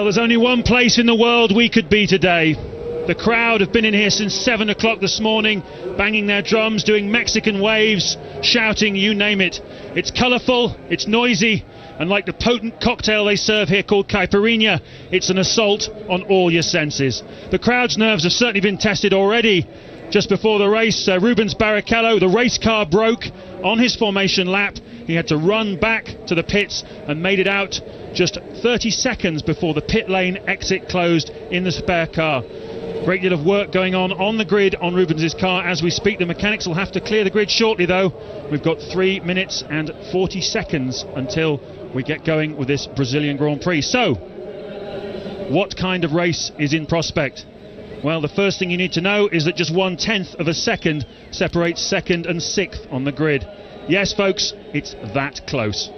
there's only one place in the world we could be today. The crowd have been in here since 7 o'clock this morning, banging their drums, doing Mexican waves, shouting, you name it. It's colourful, it's noisy, and like the potent cocktail they serve here called caipirinha, it's an assault on all your senses. The crowd's nerves have certainly been tested already. Just before the race, Rubens Barrichello, the race car broke on his formation lap. He had to run back to the pits and made it out just 30 seconds before the pit lane exit closed in the spare car. Great deal of work going on the grid on Rubens' car as we speak. The mechanics will have to clear the grid shortly though. We've got 3 minutes and 40 seconds until we get going with this Brazilian Grand Prix. So, what kind of race is in prospect? Well, the first thing you need to know is that just 1/10 of a second separates second and sixth on the grid. Yes, folks, it's that close.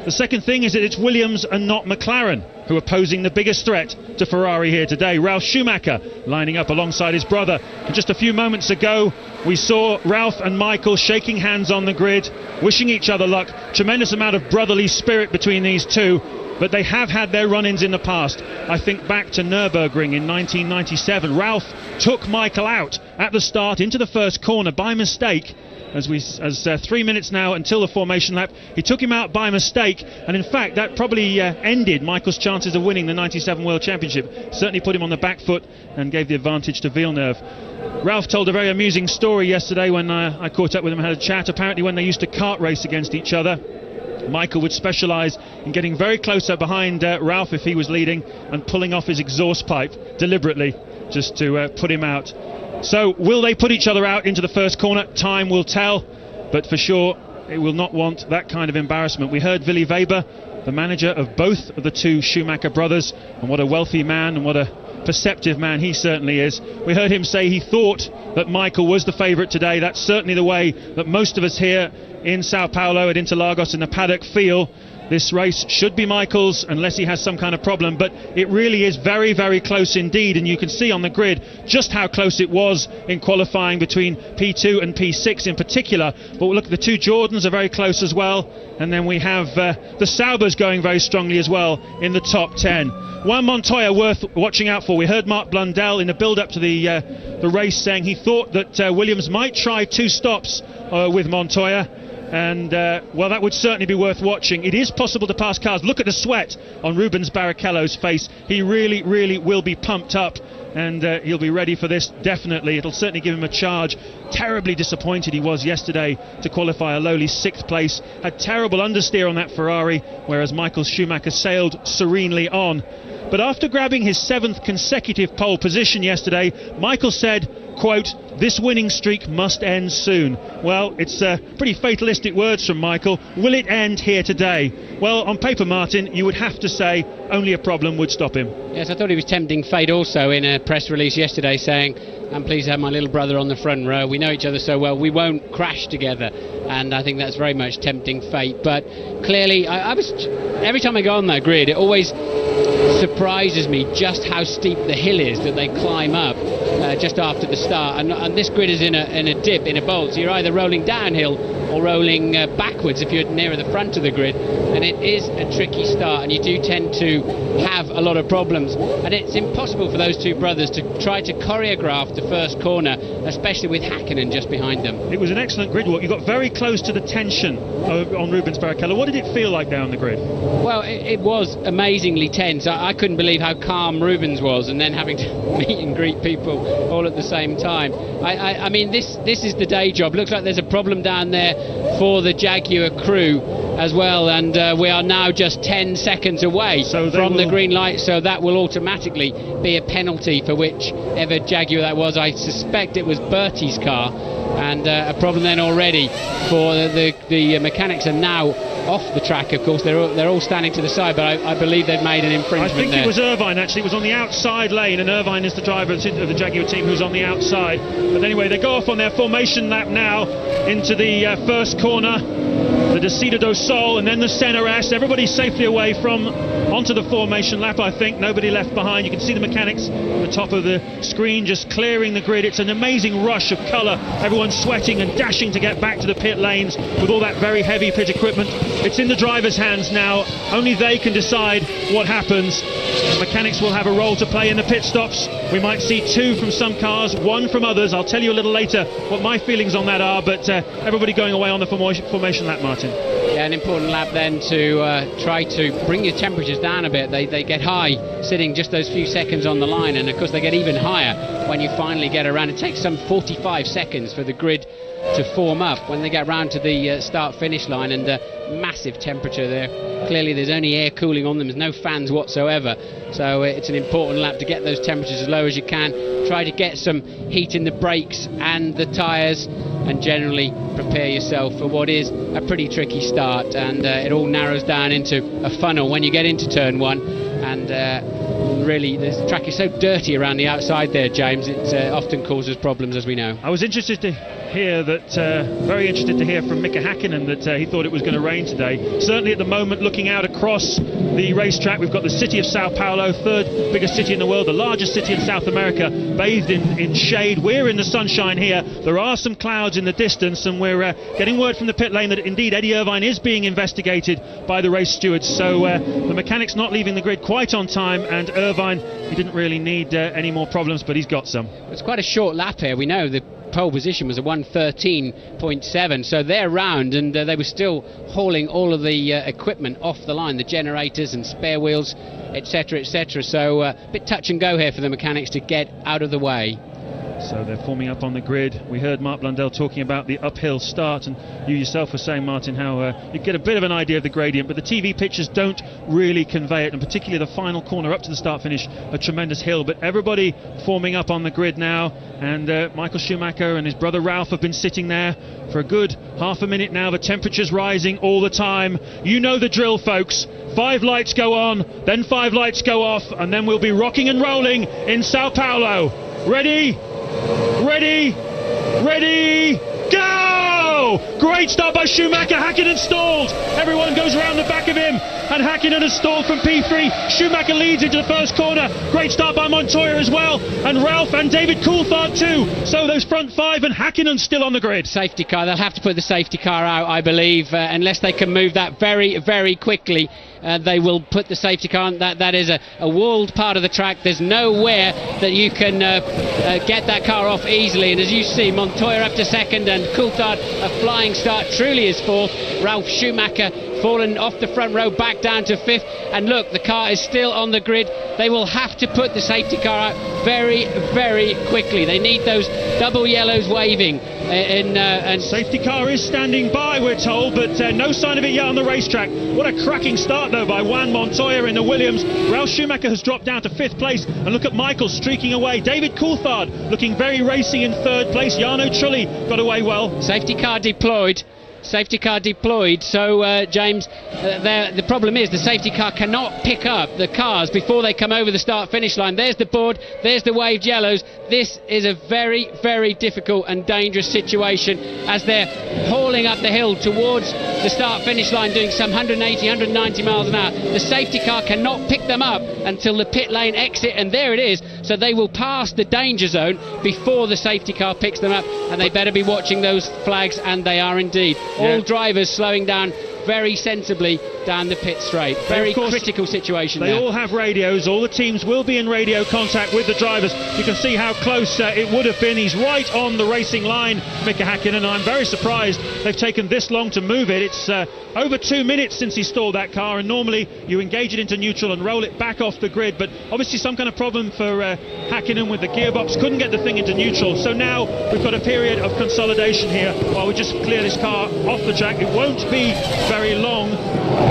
The second thing is that it's Williams and not McLaren who are posing the biggest threat to Ferrari here today. Ralf Schumacher lining up alongside his brother. And just a few moments ago, we saw Ralf and Michael shaking hands on the grid, wishing each other luck. Tremendous amount of brotherly spirit between these two. But they have had their run-ins in the past. I think back to Nürburgring in 1997. Ralf took Michael out at the start into the first corner by mistake. As 3 minutes now until the formation lap, he took him out by mistake, and in fact that probably ended Michael's chances of winning the 97 World Championship. Certainly put him on the back foot and gave the advantage to Villeneuve. Ralf told a very amusing story yesterday when I caught up with him and had a chat. Apparently when they used to kart race against each other, Michael would specialise in getting very close up behind Ralf if he was leading and pulling off his exhaust pipe deliberately just to put him out. So will they put each other out into the first corner? Time will tell, but for sure it will not want that kind of embarrassment. We heard Willy Weber, the manager of both of the two Schumacher brothers, and what a wealthy man and what a perceptive man he certainly is. We heard him say he thought that Michael was the favourite today. That's certainly the way that most of us here in Sao Paulo at Interlagos in the paddock feel. This race should be Michael's unless he has some kind of problem, but it really is very, very close indeed, and you can see on the grid just how close it was in qualifying between P2 and P6 in particular. But look, the two Jordans are very close as well, and then we have the Saubers going very strongly as well in the top 10. Juan Montoya worth watching out for. We heard Mark Blundell in the build-up to the race saying he thought that Williams might try 2 stops with Montoya. And well, that would certainly be worth watching. It is possible to pass cars. Look at the sweat on Rubens Barrichello's face. He really, really will be pumped up, and he'll be ready for this, definitely. It'll certainly give him a charge. Terribly disappointed he was yesterday to qualify a lowly 6th place. Had terrible understeer on that Ferrari, whereas Michael Schumacher sailed serenely on. But after grabbing his 7th consecutive pole position yesterday, Michael said, quote, "This winning streak must end soon." Well, it's pretty fatalistic words from Michael. Will it end here today? Well, on paper, Martin, you would have to say only a problem would stop him. Yes, I thought he was tempting fate also in a press release yesterday, saying, "I'm pleased to have my little brother on the front row. We know each other so well, we won't crash together." And I think that's very much tempting fate. But clearly, every time I go on that grid, it always surprises me just how steep the hill is that they climb up just after the start, and this grid is in a dip, in a bolt, so you're either rolling downhill or rolling backwards if you're nearer the front of the grid, and it is a tricky start, and you do tend to have a lot of problems, and it's impossible for those two brothers to try to choreograph the first corner, especially with Häkkinen just behind them. It was an excellent grid walk. You got very close to the tension on Rubens Barrichello. What did it feel like there on the grid? Well, it was amazingly tense. I couldn't believe how calm Rubens was, and then having to meet and greet people all at the same time. I mean, this is the day job. Looks like there's a problem down there for the Jaguar crew as well, and we are now just 10 seconds away from the green light, so that will automatically be a penalty for whichever Jaguar that was. I suspect it was Bertie's car, and a problem then already for the mechanics are now off the track. Of course, they're all standing to the side, but I believe they've made an infringement. I think there. It was Irvine, actually. It was on the outside lane, and Irvine is the driver of the Jaguar team who's on the outside. But anyway, they go off on their formation lap now into the first corner. the Descida do Sol, and then the Senna S. Everybody's safely away from onto the formation lap, I think. Nobody left behind. You can see the mechanics at the top of the screen just clearing the grid. It's an amazing rush of colour. Everyone's sweating and dashing to get back to the pit lanes with all that very heavy pit equipment. It's in the driver's hands now. Only they can decide what happens. The mechanics will have a role to play in the pit stops. We might see 2 from some cars, 1 from others. I'll tell you a little later what my feelings on that are, but everybody going away on the formation lap, Martin. Yeah, an important lap then to try to bring your temperatures down a bit. They get high sitting just those few seconds on the line, and of course they get even higher when you finally get around. It takes some 45 seconds for the grid to form up when they get round to the start-finish line, and massive temperature there. Clearly there's only air cooling on them, there's no fans whatsoever, so it's an important lap to get those temperatures as low as you can, try to get some heat in the brakes and the tyres, and generally prepare yourself for what is a pretty tricky start. And it all narrows down into a funnel when you get into turn 1, and really the track is so dirty around the outside there, James, it often causes problems, as we know. I was interested to hear that, very interested to hear from Mika Hakkinen that he thought it was going to rain today. Certainly at the moment, looking out across the racetrack, we've got the city of Sao Paulo, 3rd biggest city in the world, the largest city in South America, bathed in shade. We're in the sunshine here. There are some clouds in the distance, and we're getting word from the pit lane that indeed Eddie Irvine is being investigated by the race stewards. So the mechanic's not leaving the grid quite on time, and Irvine, he didn't really need any more problems, but he's got some. It's quite a short lap here. We know the pole position was a 1:13.7, so they're round, and they were still hauling all of the equipment off the line, the generators and spare wheels, etc, etc. So a bit touch and go here for the mechanics to get out of the way. So they're forming up on the grid. We heard Mark Blundell talking about the uphill start, and you yourself were saying, Martin, how you get a bit of an idea of the gradient, but the TV pictures don't really convey it, and particularly the final corner up to the start finish, a tremendous hill. But everybody forming up on the grid now, and Michael Schumacher and his brother Ralph have been sitting there for a good half a minute now. The temperature's rising all the time. You know the drill, folks. 5 lights go on, then 5 lights go off, and then we'll be rocking and rolling in Sao Paulo. Ready? Ready, ready, go! Great start by Schumacher. Hakkinen stalled. Everyone goes around the back of him, and Hakkinen has stalled from P3. Schumacher leads into the first corner. Great start by Montoya as well, and Ralph and David Coulthard too. So those front 5, and Hakkinen still on the grid. Safety car, they'll have to put the safety car out, I believe, unless they can move that very, very quickly. They will put the safety car on. That is a walled part of the track. There's nowhere that you can get that car off easily, and as you see, Montoya up to 2nd and Coulthard a flying start, truly is 4th. Ralph Schumacher fallen off the front row back down to 5th, and look, the car is still on the grid. They will have to put the safety car out very, very quickly. They need those double yellows waving. And safety car is standing by, we're told, but no sign of it yet on the racetrack. What a cracking start though by Juan Montoya in the Williams. Ralph Schumacher has dropped down to 5th place, and look at Michael streaking away. David Coulthard looking very racy in 3rd place. Jarno Trulli got away well. Safety car deployed. Safety car deployed. So James, the problem is the safety car cannot pick up the cars before they come over the start finish line. There's the board, there's the waved yellows. This is a very, very difficult and dangerous situation as they're hauling up the hill towards the start finish line, doing some 180, 190 miles an hour. The safety car cannot pick them up until the pit lane exit, and there it is. So they will pass the danger zone before the safety car picks them up, and they better be watching those flags, and they are indeed. All drivers slowing down very sensibly down the pit straight. Very critical situation there. They all have radios. All the teams will be in radio contact with the drivers. You can see how close it would have been. He's right on the racing line, Mika Hakkinen, and I'm very surprised they've taken this long to move it. It's over 2 minutes since he stalled that car, and normally you engage it into neutral and roll it back off the grid, but obviously some kind of problem for Hakkinen with the gearbox. Couldn't get the thing into neutral, so now we've got a period of consolidation here while we just clear this car off the track. It won't be very long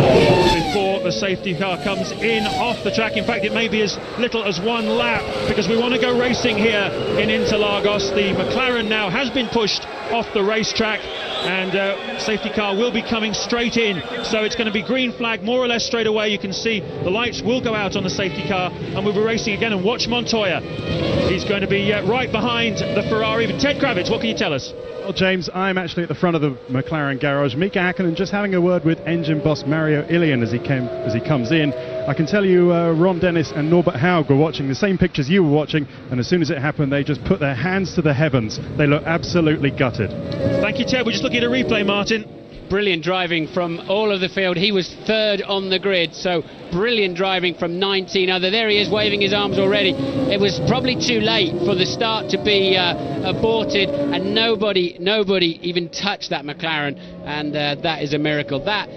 before the safety car comes in off the track. In fact, it may be as little as 1 lap, because we want to go racing here in Interlagos. The McLaren now has been pushed off the racetrack, and safety car will be coming straight in, so it's going to be green flag more or less straight away. You can see the lights will go out on the safety car, and we'll be racing again. And watch Montoya, he's going to be right behind the Ferrari. But Ted Kravitz, what can you tell us? Well, James, I'm actually at the front of the McLaren garage. Mika Hakkinen just having a word with engine boss Mario Ilian as he comes in. I can tell you Ron Dennis and Norbert Haug were watching the same pictures you were watching, and as soon as it happened they just put their hands to the heavens. They look absolutely gutted. Thank you, Ted. We're just looking at a replay, Martin. Brilliant driving from all of the field. He was third on the grid, so brilliant driving from 19 other. There he is waving his arms already. It was probably too late for the start to be aborted, and nobody even touched that McLaren, and that is a miracle. That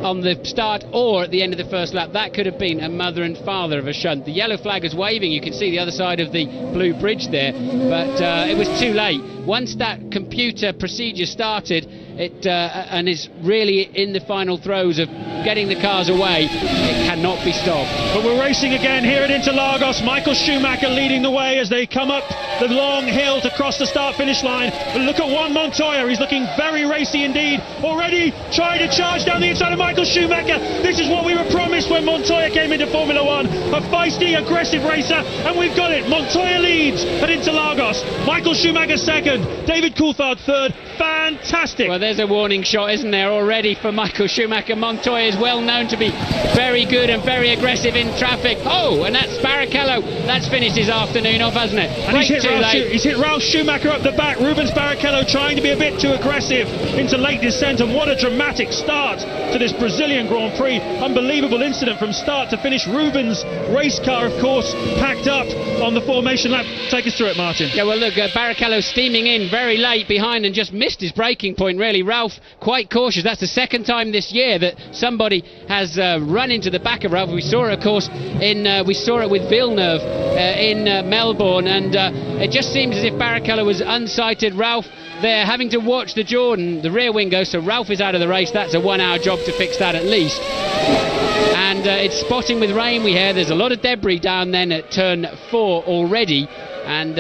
on the start or at the end of the first lap, that could have been a mother and father of a shunt. The yellow flag is waving. You can see the other side of the blue bridge there, but it was too late. Once that computer procedure started, and is really in the final throes of getting the cars away, it cannot be stopped. But we're racing again here at Interlagos. Michael Schumacher leading the way as they come up the long hill to cross the start-finish line. But look at Juan Montoya, he's looking very racy indeed. Already trying to charge down the inside of Michael Schumacher. This is what we were promised when Montoya came into Formula One. A feisty, aggressive racer, and we've got it. Montoya leads at Interlagos. Michael Schumacher second. David Coulthard third. Fantastic. Well, there's a warning shot, isn't there, already for Michael Schumacher. Montoya is well known to be very good and very aggressive in traffic. Oh, and that's Barrichello. That's finished his afternoon off, hasn't it? And he's hit Ralf Schumacher up the back. Rubens Barrichello trying to be a bit too aggressive into late descent, and what a dramatic start to this Brazilian Grand Prix. Unbelievable incident from start to finish. Rubens' race car, of course, packed up on the formation lap. Take us through it, Martin. Yeah, well, look, Barrichello steaming in very late behind and just missed his braking point, really. Ralf quite cautious. That's the second time this year that somebody has run into the back of Ralf. We saw it, of course, we saw it with Villeneuve in Melbourne, and it just seems as if Barrichello was unsighted. Ralf there having to watch the Jordan, the rear wing go, so Ralf is out of the race. That's a 1 hour job to fix that at least. And it's spotting with rain we hear. There's a lot of debris down then at turn 4 already, and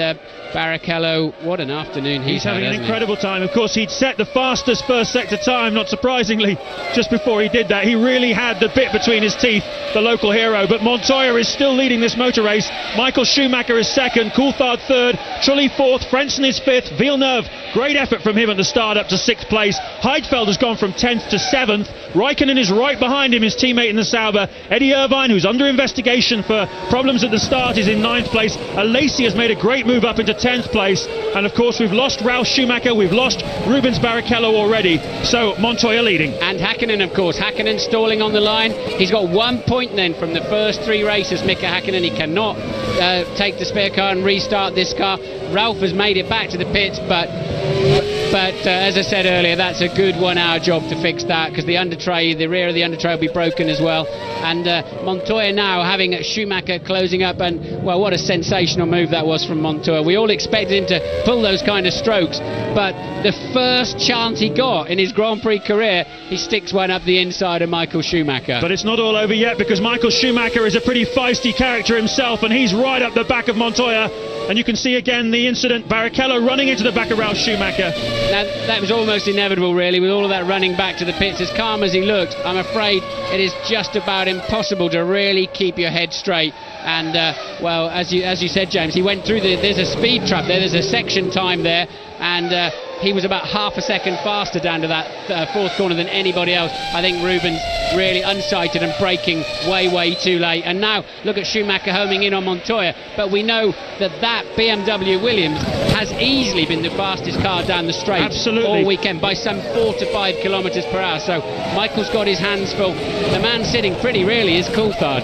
Barrichello, what an afternoon he's having had, an incredible time. Of course, he'd set the fastest first sector time, not surprisingly. Just before he did that, he really had the bit between his teeth, the local hero. But Montoya is still leading this motor race. Michael Schumacher is second, Coulthard third, Trulli fourth, Frentzen is fifth, Villeneuve, great effort from him at the start, up to 6th place. Heidfeld has gone from 10th to 7th. Raikkonen is right behind him, his teammate in the Sauber. Eddie Irvine, who's under investigation for problems at the start, is in 9th place. Alesi has made a great move up into 10th place. And of course, we've lost Ralf Schumacher, we've lost Rubens Barrichello already. So Montoya leading. And Hakkinen, of course. Hakkinen stalling on the line. He's got 1 point then from the first 3 races. Mika Hakkinen, he cannot take the spare car and restart this car. Ralf has made it back to the pits, but as I said earlier, that's a good 1 hour job to fix that, because the undertray, the rear of the undertray will be broken as well. And Montoya now having Schumacher closing up, and well, what a sensational move that was from Montoya. We all expected him to pull those kind of strokes, but the first chance he got in his Grand Prix career, he sticks one up the inside of Michael Schumacher. But it's not all over yet, because Michael Schumacher is a pretty feisty character himself, and he's right up the back of Montoya. And you can see again the incident, Barrichello running into the back of Ralf Schumacher. Now, that was almost inevitable, really, with all of that running back to the pits. As calm as he looked, I'm afraid it is just about impossible to really keep your head straight. And well, as you said, James, he went through there's a speed trap there, there's a section time there, and he was about half a second faster down to that fourth corner than anybody else. I think Rubens really unsighted and braking way too late. And now look at Schumacher homing in on Montoya, but we know that BMW Williams has easily been the fastest car down the straight all weekend by some 4 to 5 kilometres per hour. So Michael's got his hands full. The man sitting pretty really is Coulthard.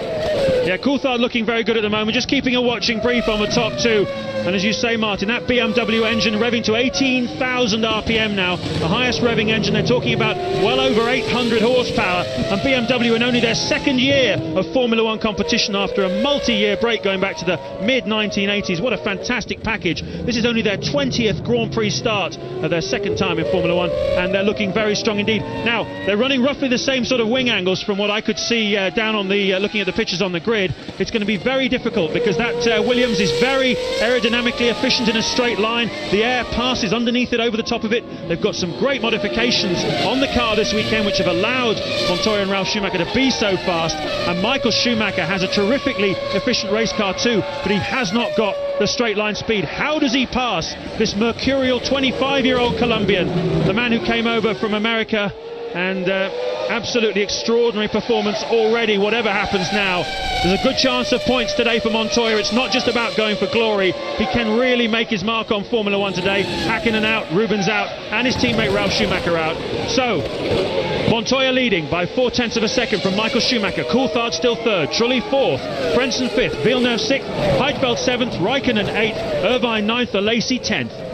Yeah, Coulthard looking very good at the moment, just keeping a watching brief on the top two. And as you say, Martin, that BMW engine revving to 18,000 RPM now, the highest revving engine. They're talking about well over 800 horsepower, and BMW in only their second year of Formula One competition after a multi-year break going back to the mid-1980s. What a fantastic package. This is only their 20th Grand Prix start of their second time in Formula One, and they're looking very strong indeed. Now, they're running roughly the same sort of wing angles from what I could see down on the looking at the pictures on the grid. grid, it's going to be very difficult because that Williams is very aerodynamically efficient in a straight line. The air passes underneath it, over the top of it. They've got some great modifications on the car this weekend which have allowed Montoya and Ralf Schumacher to be so fast, and Michael Schumacher has a terrifically efficient race car too, but he has not got the straight line speed. How does he pass this mercurial 25-year-old Colombian, the man who came over from America, and absolutely extraordinary performance already. Whatever happens now, there's a good chance of points today for Montoya. It's not just about going for glory. He can really make his mark on Formula One today. Hakkinen out, Rubens out, and his teammate Ralf Schumacher out. So Montoya leading by 0.4 of a second from Michael Schumacher. Coulthard still third, Trulli fourth, Frentzen fifth, Villeneuve sixth, Heidfeld seventh, Raikkonen eighth, Irvine ninth, Alesi 10th.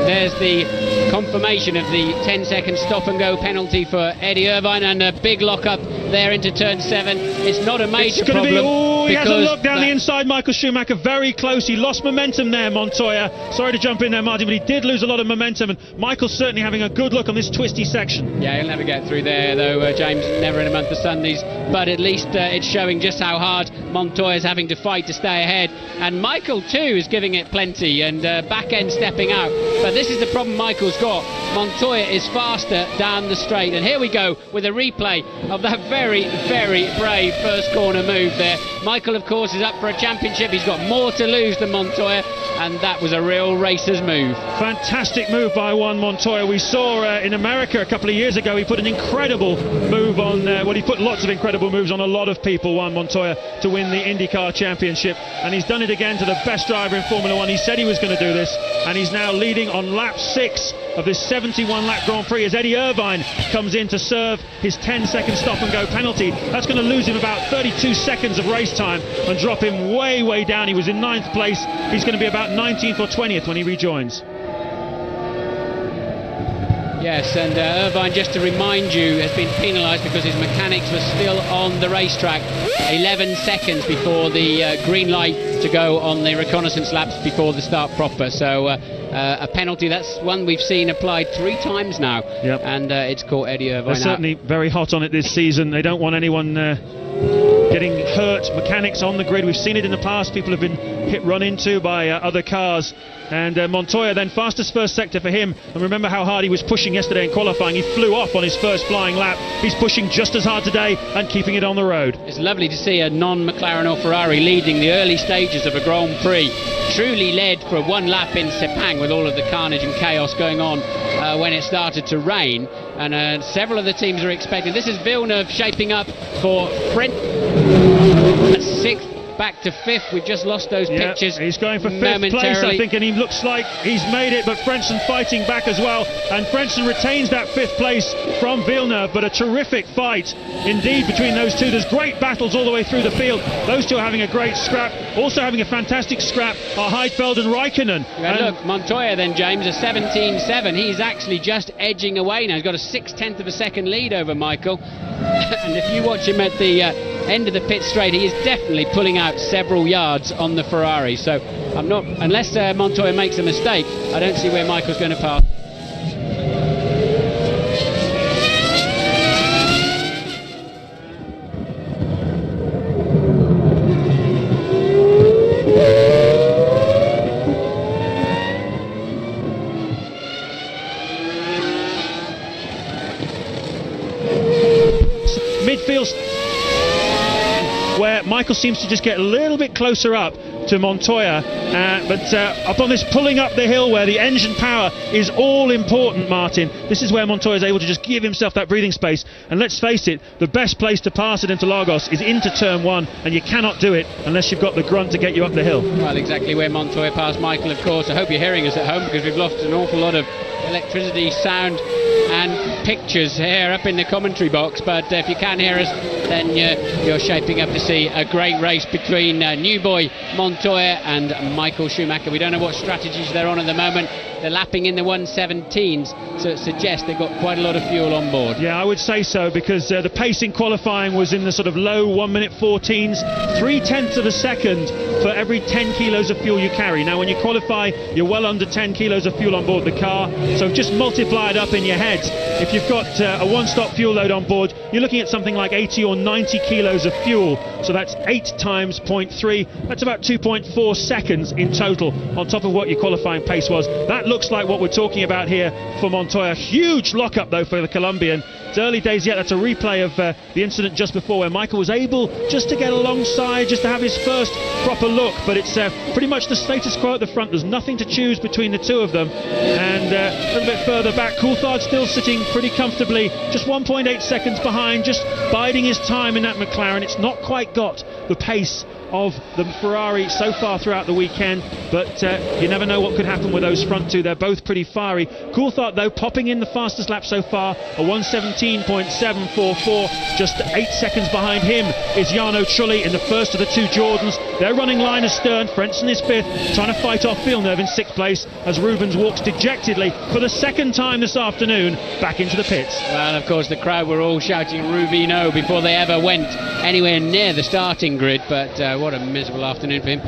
There's the confirmation of the 10-second stop-and-go penalty for Eddie Irvine, and a big lock-up there into turn 7. It's not a major problem. He has a look down the inside, Michael Schumacher, very close. He lost momentum there, Montoya. Sorry to jump in there, Martin, but he did lose a lot of momentum, and Michael's certainly having a good look on this twisty section. Yeah, he'll never get through there, though, James, never in a month of Sundays, but at least it's showing just how hard Montoya's having to fight to stay ahead, and Michael, too, is giving it plenty, and back-end stepping out. But this is the problem Michael's got. Montoya is faster down the straight, and here we go with a replay of that very, very brave first corner move there. Michael, of course, is up for a championship. He's got more to lose than Montoya, and that was a real racer's move. Fantastic move by Juan Montoya. We saw in America a couple of years ago, he put an incredible move on, he put lots of incredible moves on a lot of people, Juan Montoya, to win the IndyCar Championship, and he's done it again to the best driver in Formula One. He said he was going to do this, and he's now leading on lap 6 of this 71-lap Grand Prix as Eddie Irvine comes in to serve his 10-second stop-and-go penalty. That's going to lose him about 32 seconds of race time and drop him way, way down. He was in 9th place. He's going to be about 19th or 20th when he rejoins. Yes, and Irvine, just to remind you, has been penalised because his mechanics were still on the racetrack 11 seconds before the green light to go on the reconnaissance laps before the start proper. So a penalty, that's one we've seen applied 3 times now. Yep. And it's caught Eddie Irvine. They're certainly very hot on it this season. They don't want anyone getting hurt. Mechanics on the grid, we've seen it in the past. People have been run into by other cars. And Montoya then fastest first sector for him, and remember how hard he was pushing yesterday in qualifying. He flew off on his first flying lap. He's pushing just as hard today and keeping it on the road. It's lovely to see a non-McLaren or Ferrari leading the early stages of a Grand Prix. Truly led for 1 lap in Sepang with all of the carnage and chaos going on when it started to rain, and several of the teams are expecting. This is Villeneuve shaping up for French at 6th. Back to 5th. We've just lost those pictures. He's going for 5th place, I think, and he looks like he's made it, but Frentzen fighting back as well, and Frentzen retains that 5th place from Villeneuve, but a terrific fight indeed between those two. There's great battles all the way through the field. Those two are having a great scrap. Also having a fantastic scrap are Heidfeld and Raikkonen. Look, Montoya then, James, a 17.7. He's actually just edging away now. He's got a 0.6 of a second lead over Michael. And if you watch him at the end of the pit straight, he is definitely pulling out several yards on the Ferrari. So I'm not, unless Montoya makes a mistake, I don't see where Michael's going to pass. Midfield, where Michael seems to just get a little bit closer up to Montoya, but up on this pulling up the hill where the engine power is all important, Martin, this is where Montoya is able to just give himself that breathing space. And let's face it, the best place to pass it into Interlagos is into turn 1, and you cannot do it unless you've got the grunt to get you up the hill. Well, exactly where Montoya passed Michael, of course. I hope you're hearing us at home, because we've lost an awful lot of electricity, sound and pictures here up in the commentary box, but if you can hear us, then you're shaping up to see a great race between new boy Montoya and Michael Schumacher. We don't know what strategies they're on at the moment, they're lapping in the 1:17s, so it suggests they've got quite a lot of fuel on board. Yeah, I would say so, because the pace in qualifying was in the sort of low 1:14s, 0.3 of a second for every 10 kilos of fuel you carry. Now, when you qualify, you're well under 10 kilos of fuel on board the car, so just multiply it up in your head. If you've got a one-stop fuel load on board, you're looking at something like 80 or 90 kilos of fuel, so that's 8 times 0.3, that's about 2.4 seconds in total on top of what your qualifying pace was. That looks like what we're talking about here for Montoya. Huge lockup though for the Colombian. It's early days yet. That's a replay of the incident just before, where Michael was able just to get alongside, just to have his first proper look, but it's pretty much the status quo at the front. There's nothing to choose between the two of them, and a little bit further back, Coulthard still sitting pretty comfortably, just 1.8 seconds behind, just biding his time in that McLaren. It's not quite got the pace of the Ferrari so far throughout the weekend, but you never know what could happen with those front two. They're both pretty fiery. Coulthard though popping in the fastest lap so far, a 1:17.744. Just 8 seconds behind him is Jarno Trulli in the first of the two Jordans. They're running line astern. Frentzen is fifth, trying to fight off Villeneuve in sixth place as Rubens walks dejectedly for the second time this afternoon back into the pits. Well, of course, the crowd were all shouting Rubino before they ever went anywhere near the starting grid, but what a miserable afternoon for him.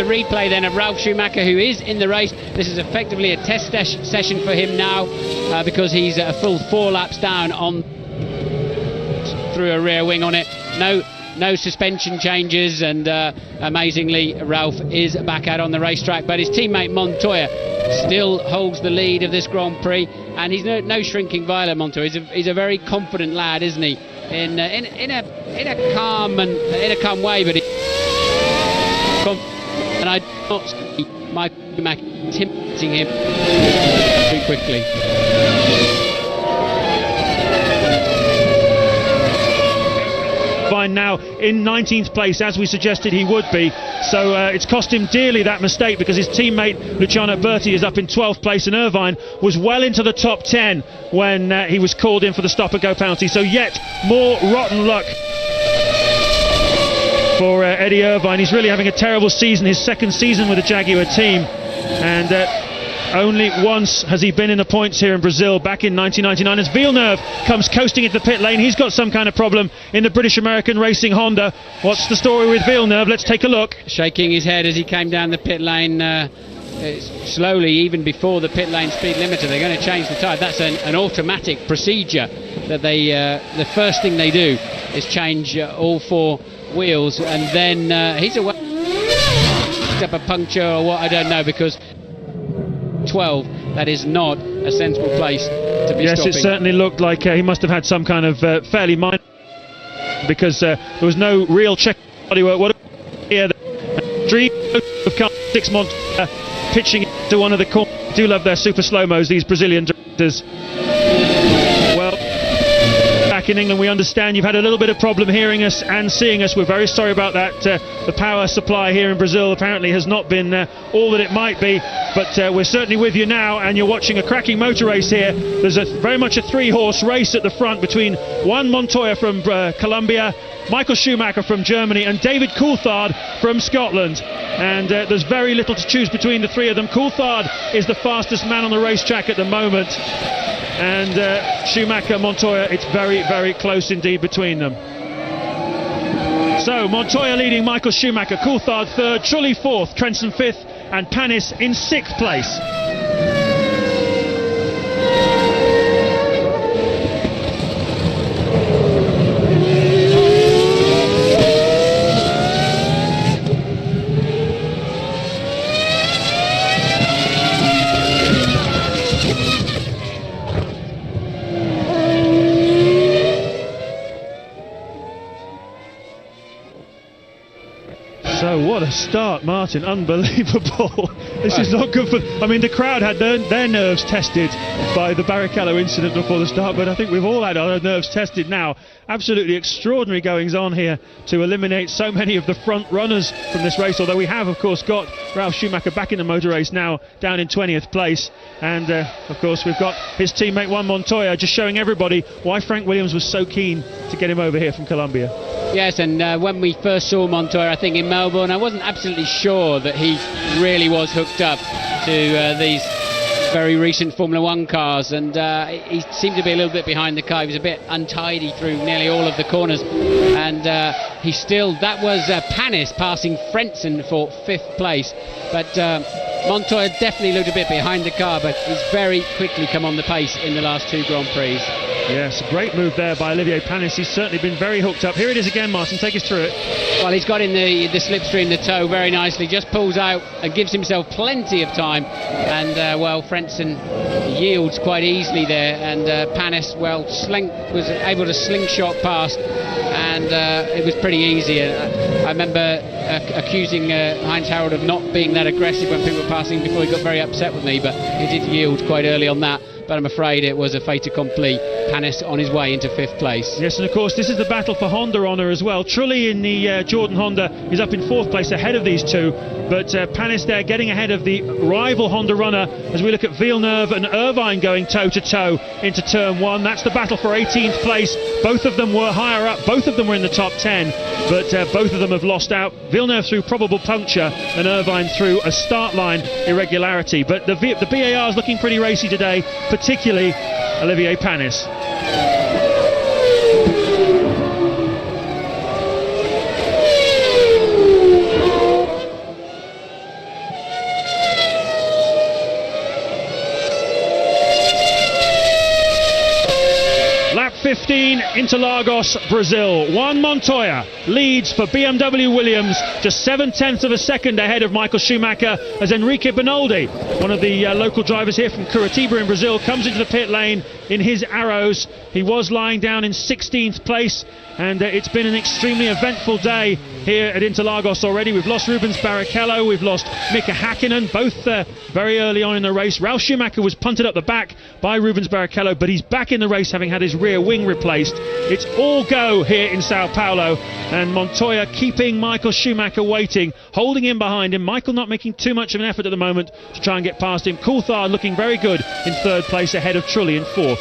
Replay then of Ralf Schumacher, who is in the race. This is effectively a test session for him now, because he's a full 4 laps down on through a rear wing on it. No suspension changes, and amazingly Ralf is back out on the racetrack, but his teammate Montoya still holds the lead of this Grand Prix, and he's no shrinking violet. Montoya, he's a very confident lad, isn't he? In a calm way, but and I do not see Michael Mack intimidating him too quickly. Irvine now in 19th place, as we suggested he would be. So it's cost him dearly, that mistake, because his teammate Luciano Berti is up in 12th place, and Irvine was well into the top 10 when he was called in for the stop-and-go penalty. So yet more rotten luck for Eddie Irvine. He's really having a terrible season, his second season with the Jaguar team, and only once has he been in the points here in Brazil, back in 1999, as Villeneuve comes coasting into the pit lane. He's got some kind of problem in the British American Racing Honda. What's the story with Villeneuve? Let's take a look. Shaking his head as he came down the pit lane slowly, even before the pit lane speed limiter. They're going to change the tyre. That's an automatic procedure that they the first thing they do is change all four wheels, and then he's away. Up a puncture or what, I don't know, because 12, that is not a sensible place to be stopping. Yes, it certainly looked like he must have had some kind of fairly minor, because there was no real check bodywork. What here, the dream of 6 months pitching to one of the corners. Do love their super slow-mos, these Brazilian directors. Well, back in England, we understand you've had a little bit of problem hearing us and seeing us. We're very sorry about that. The power supply here in Brazil apparently has not been all that it might be, but we're certainly with you now, and you're watching a cracking motor race here. There's very much a 3-horse race at the front between Juan Montoya from Colombia, Michael Schumacher from Germany, and David Coulthard from Scotland. And there's very little to choose between the three of them. Coulthard is the fastest man on the racetrack at the moment, and Schumacher, Montoya, it's very, very close indeed between them. So Montoya leading Michael Schumacher, Coulthard third, Trulli fourth, Trenson fifth, and Panis in 6th place. So what a start, Martin, unbelievable. This is not good for, I mean, the crowd had their nerves tested by the Barrichello incident before the start, but I think we've all had our nerves tested now. Absolutely extraordinary goings on here to eliminate so many of the front runners from this race, although we have of course got Ralf Schumacher back in the motor race now, down in 20th place, and of course we've got his teammate Juan Montoya, just showing everybody why Frank Williams was so keen to get him over here from Colombia. Yes, and when we first saw Montoya, I think in Melbourne, I wasn't absolutely sure that he really was hooked up to these very recent Formula One cars, and he seemed to be a little bit behind the car. He was a bit untidy through nearly all of the corners, and he still, that was Panis passing Frentzen for 5th place, but Montoya definitely looked a bit behind the car, but he's very quickly come on the pace in the last 2 Grand Prix. Yes, a great move there by Olivier Panis. He's certainly been very hooked up. Here it is again, Martin, take us through it. Well, he's got in the slipstream, the toe, very nicely, just pulls out and gives himself plenty of time, and well, Frentzen yields quite easily there, and Panis, well, was able to slingshot past, and it was pretty easy. I remember accusing Heinz Harald of not being that aggressive when people were passing before. He got very upset with me, but he did yield quite early on that. But I'm afraid it was a fait accompli. Panis on his way into 5th place. Yes, and of course this is the battle for Honda honour as well. Trulli in the Jordan Honda is up in 4th place ahead of these two, but Panis there getting ahead of the rival Honda runner as we look at Villeneuve and Irvine going toe-to-toe into turn 1. That's the battle for 18th place. Both of them were higher up, both of them were in the top 10, but both of them have lost out. Villeneuve through probable puncture and Irvine through a start line irregularity, but the BAR is looking pretty racy today, particularly Olivier Panis. Lap 15, Interlagos, Brazil. Juan Montoya leads for BMW Williams, just 0.7 of a second ahead of Michael Schumacher, as Enrique Benoldi, one of the local drivers here from Curitiba in Brazil, comes into the pit lane in his Arrows. He was lying down in 16th place, and it's been an extremely eventful day here at Interlagos already. We've lost Rubens Barrichello, we've lost Mika Hakkinen, both very early on in the race. Ralf Schumacher was punted up the back by Rubens Barrichello, but he's back in the race having had his rear wing replaced. It's all go here in Sao Paulo, and Montoya keeping Michael Schumacher waiting, holding him behind him. Michael not making too much of an effort at the moment to try and get past him. Coulthard looking very good in third place ahead of Trulli in fourth.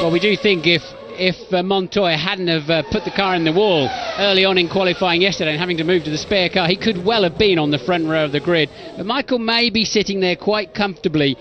Well, we do think if Montoya hadn't have put the car in the wall early on in qualifying yesterday and having to move to the spare car, he could well have been on the front row of the grid. But Michael may be sitting there quite comfortably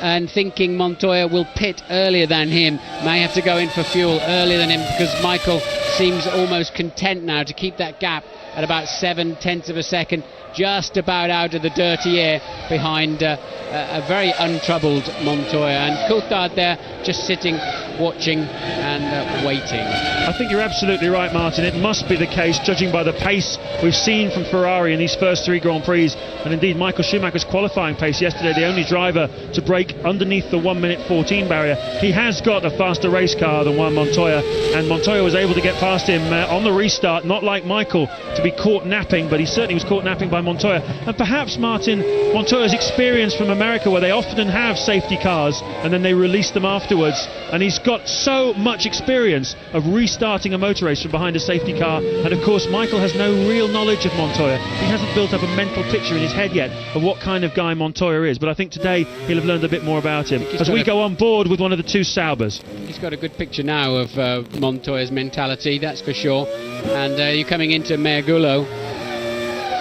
and thinking Montoya will pit earlier than him, may have to go in for fuel earlier than him, because Michael seems almost content now to keep that gap at about 7/10 of a second, just about out of the dirty air behind a very untroubled Montoya. And Coulthard there just sitting, watching and waiting. I think you're absolutely right, Martin. It must be the case, judging by the pace we've seen from Ferrari in these first three Grand Prix, and indeed Michael Schumacher's qualifying pace yesterday, the only driver to break underneath the 1:14 barrier. He has got a faster race car than Juan Montoya, and Montoya was able to get past him on the restart, not like Michael to be caught napping, but he certainly was caught napping by Montoya. And perhaps, Martin, Montoya's experience from America, where they often have safety cars and then they release them afterwards, and he's got so much experience of restarting a motor race from behind a safety car. And of course Michael has no real knowledge of Montoya. He hasn't built up a mental picture in his head yet of what kind of guy Montoya is, but I think today he'll have learned a bit more about him as we go on board with one of the two Saubers. He's got a good picture now of Montoya's mentality, that's for sure. And you're coming into Mergulo,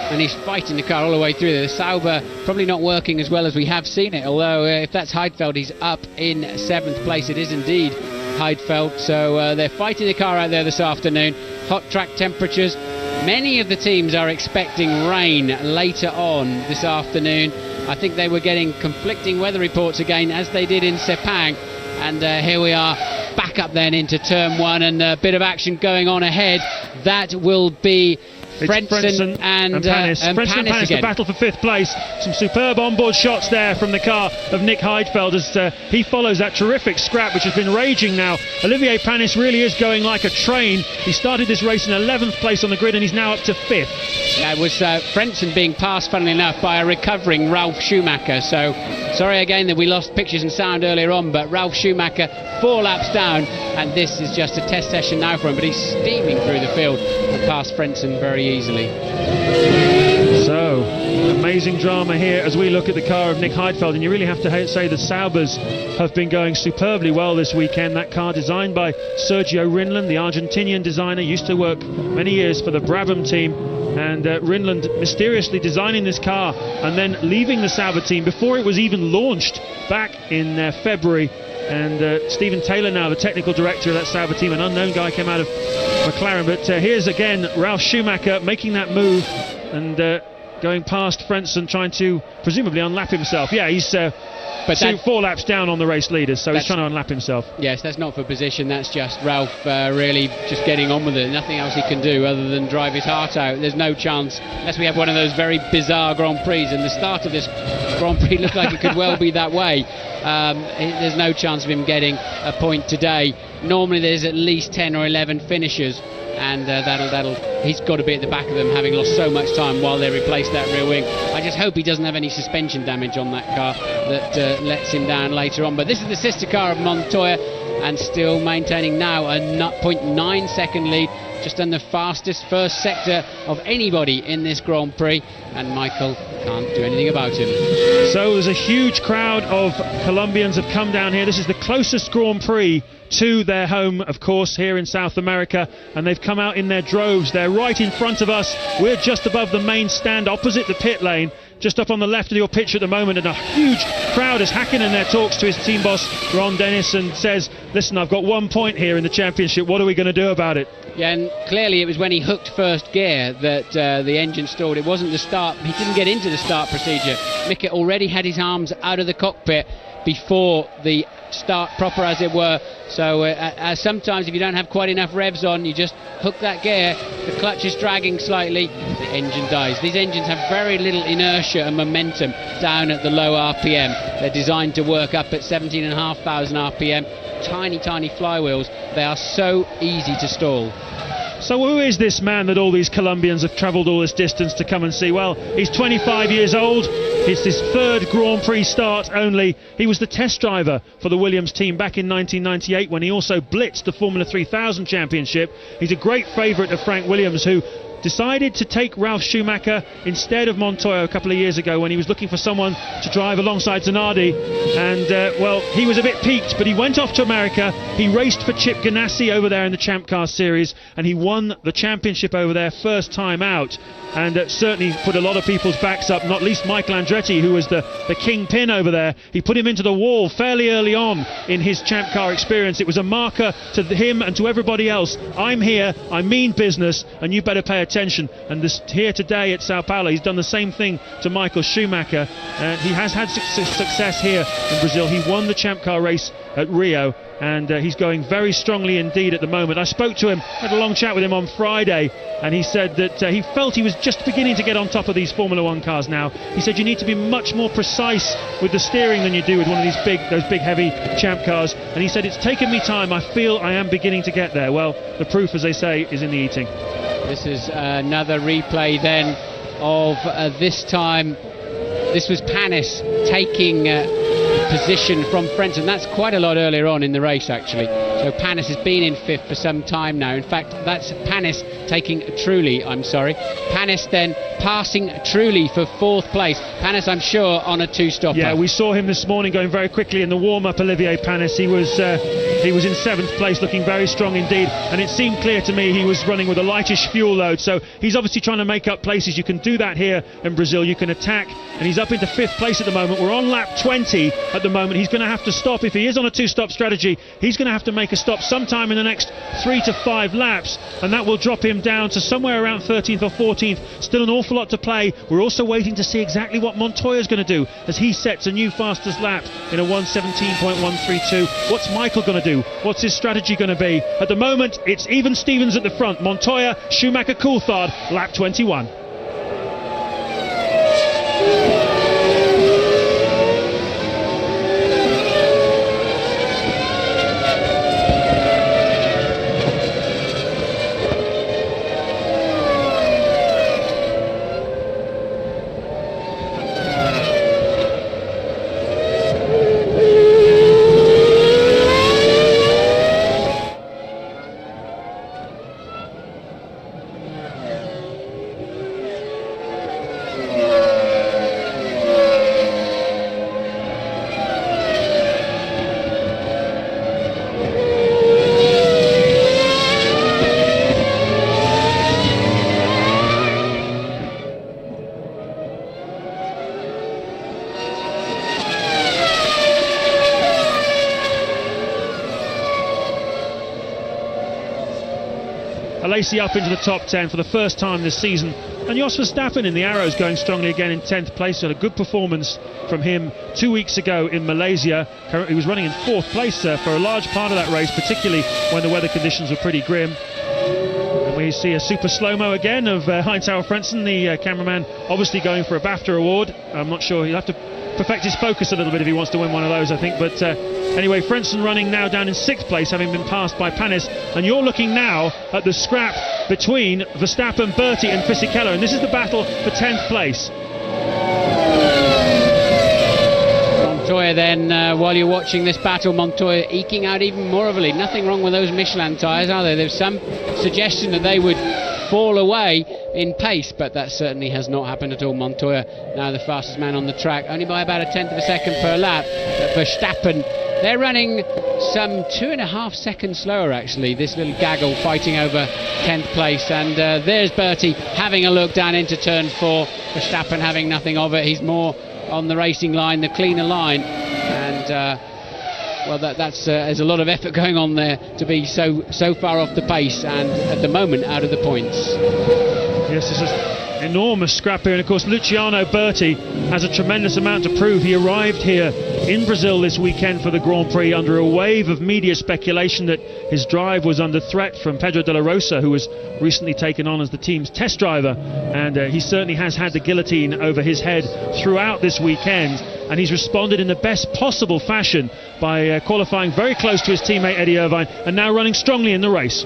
and he's fighting the car all the way through there. The Sauber probably not working as well as we have seen it, although if that's Heidfeld, he's up in 7th place. It is indeed Heidfeld, so they're fighting the car out there this afternoon. Hot track temperatures. Many of the teams are expecting rain later on this afternoon. I think they were getting conflicting weather reports again, as they did in Sepang. And here we are back up then into turn 1, and a bit of action going on ahead. That will be Frentzen and Panis. Frentzen and Panis, the battle for 5th place. Some superb onboard shots there from the car of Nick Heidfeld as he follows that terrific scrap which has been raging now. Olivier Panis really is going like a train. He started this race in 11th place on the grid and he's now up to 5th. Yeah, it was Frentzen being passed, funnily enough, by a recovering Ralf Schumacher. So sorry again that we lost pictures and sound earlier on, but Ralf Schumacher 4 laps down, and this is just a test session now for him, but he's steaming through the field and past Frentzen very easily. So, amazing drama here as we look at the car of Nick Heidfeld, and you really have to say the Saubers have been going superbly well this weekend. That car designed by Sergio Rinland, the Argentinian designer, used to work many years for the Brabham team, and Rinland mysteriously designing this car and then leaving the Sauber team before it was even launched back in February. And Stephen Taylor now the technical director of that Sauber team, an unknown guy, came out of McLaren. But here's again Ralf Schumacher making that move and going past Frentzen, trying to presumably unlap himself. Yeah, he's 4 laps down on the race leaders, so he's trying to unlap himself. Yes, that's not for position, that's just Ralf really just getting on with it. Nothing else he can do other than drive his heart out. There's no chance, unless we have one of those very bizarre Grand Prix, and the start of this Grand Prix looked like it could well be that way. There's no chance of him getting a point today. Normally there's at least 10 or 11 finishers, and he's got to be at the back of them, having lost so much time while they replace that rear wing. I just hope he doesn't have any suspension damage on that car that lets him down later on. But this is the sister car of Montoya, and still maintaining now a 0.9 second lead, just on the fastest first sector of anybody in this Grand Prix, and Michael can't do anything about him. So there's a huge crowd of Colombians have come down here. This is the closest Grand Prix to their home, of course, here in South America, and they've come out in their droves. They're right in front of us. We're just above the main stand opposite the pit lane, just up on the left of your pitch at the moment, and a huge crowd as Hakkinen there talks to his team boss Ron Dennis and says, listen, I've got 1 point here in the championship, what are we going to do about it? Yeah, and clearly it was when he hooked first gear that the engine stalled. It wasn't the start, he didn't get into the start procedure. Mick already had his arms out of the cockpit before the start proper, as it were. So sometimes if you don't have quite enough revs on, you just hook that gear, the clutch is dragging slightly, the engine dies. These engines have very little inertia and momentum down at the low RPM. They're designed to work up at 17,500 RPM. Tiny flywheels. They are so easy to stall. So who is this man that all these Colombians have travelled all this distance to come and see? Well, he's 25 years old. It's his third Grand Prix start only. He was the test driver for the Williams team back in 1998 when he also blitzed the Formula 3000 Championship. He's a great favourite of Frank Williams, who decided to take Ralf Schumacher instead of Montoya a couple of years ago when he was looking for someone to drive alongside Zanardi. And well, he was a bit peaked, but he went off to America. He raced for Chip Ganassi over there in the Champ Car Series, and he won the championship over there first time out, and certainly put a lot of people's backs up, not least Michael Andretti, who was the kingpin over there. He put him into the wall fairly early on in his Champ Car experience. It was a marker to him and to everybody else. I'm here, I mean business, and you better pay attention. And here today at Sao Paulo, he's done the same thing to Michael Schumacher, and he has had success here in Brazil. He won the Champ Car race at Rio, and he's going very strongly indeed at the moment. I spoke to him, had a long chat with him on Friday, and he said that he felt he was just beginning to get on top of these Formula One cars now. He said you need to be much more precise with the steering than you do with one of those big heavy Champ cars, and he said it's taken me time. I feel I am beginning to get there. Well, the proof, as they say, is in the eating. This is another replay then of this time. This was Panis taking position from Frentzen. That's quite a lot earlier on in the race, actually. So Panis has been in fifth for some time now. In fact, that's Panis taking Panis then passing Trulli for fourth place. Panis, I'm sure, on a two-stopper. Yeah, we saw him this morning going very quickly in the warm-up, Olivier Panis. He was in seventh place, looking very strong indeed, and it seemed clear to me he was running with a lightish fuel load, so he's obviously trying to make up places. You can do that here in Brazil. You can attack, and he's up into fifth place at the moment. We're on lap 20 at the moment. He's going to have to stop. If he is on a two-stop strategy, he's going to have to make a stop sometime in the next 3 to 5 laps, and that will drop him down to somewhere around 13th or 14th. Still an awful lot to play. We're also waiting to see exactly what Montoya's going to do as he sets a new fastest lap in a 1:17.132. What's Michael going to do? What's his strategy going to be? At the moment, it's even Stevens at the front. Montoya, Schumacher, Coulthard, lap 21. Alesi up into the top 10 for the first time this season, and Jos Verstappen in the Arrows going strongly again in 10th place. Had a good performance from him 2 weeks ago in Malaysia. He was running in 4th place for a large part of that race, particularly when the weather conditions were pretty grim. And we see a super slow-mo again of Heinz-Harald Frentzen, the cameraman, obviously going for a BAFTA award. I'm not sure, he'll have to perfect his focus a little bit if he wants to win one of those, I think. But anyway, Frentzen running now down in 6th place, having been passed by Panis. And you're looking now at the scrap between Verstappen, Berti and Fisichella, and this is the battle for 10th place. Montoya then, while you're watching this battle, Montoya eking out even more of a lead. Nothing wrong with those Michelin tyres, are there? There's some suggestion that they would fall away in pace, but that certainly has not happened at all. Montoya now the fastest man on the track, only by about 1/10 of a second per lap. Verstappen, they're running some 2.5 seconds slower, actually, this little gaggle fighting over 10th place. And there's Berti having a look down into turn 4. Verstappen having nothing of it. He's more on the racing line, the cleaner line, and well, there's a lot of effort going on there to be so far off the pace, and at the moment out of the points. Yes, this is enormous scrap here, and of course Luciano Berti has a tremendous amount to prove. He arrived here in Brazil this weekend for the Grand Prix under a wave of media speculation that his drive was under threat from Pedro de la Rosa, who was recently taken on as the team's test driver, and he certainly has had the guillotine over his head throughout this weekend, and he's responded in the best possible fashion by qualifying very close to his teammate Eddie Irvine and now running strongly in the race.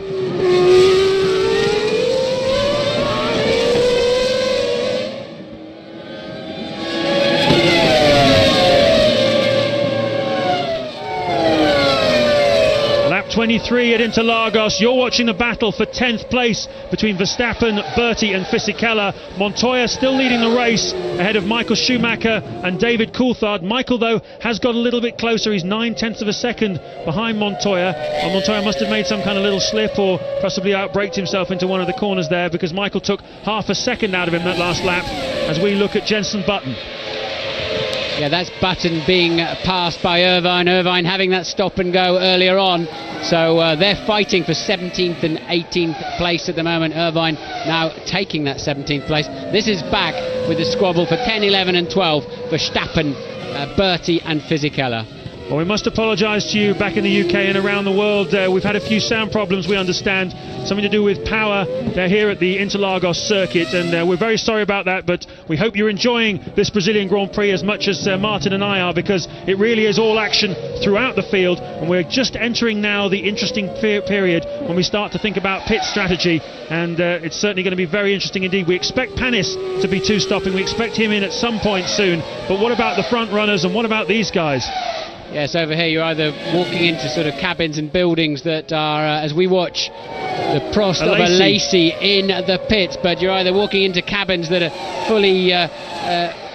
lap 23 at Interlagos. You're watching the battle for 10th place between Verstappen, Berti and Fisichella. Montoya still leading the race ahead of Michael Schumacher and David Coulthard. Michael, though, has got a little bit closer. He's 9/10 of a second behind Montoya. And Montoya must have made some kind of little slip or possibly outbraked himself into one of the corners there, because Michael took half a second out of him that last lap as we look at Jenson Button. Yeah, that's Button being passed by Irvine. Irvine having that stop and go earlier on. So they're fighting for 17th and 18th place at the moment. Irvine now taking that 17th place. This is back with the squabble for 10, 11 and 12 for Verstappen, Berti and Fisichella. Well, we must apologise to you back in the UK and around the world. We've had a few sound problems, we understand, something to do with power. They're here at the Interlagos circuit, and we're very sorry about that, but we hope you're enjoying this Brazilian Grand Prix as much as Martin and I are, because it really is all action throughout the field, and we're just entering now the interesting period when we start to think about pit strategy, and it's certainly going to be very interesting indeed. We expect Panis to be two-stopping, we expect him in at some point soon, but what about the front runners, and what about these guys? Yes, over here you're either walking into sort of cabins and buildings that are, as we watch the Prost of a Lacey in the pits, but you're either walking into cabins that are fully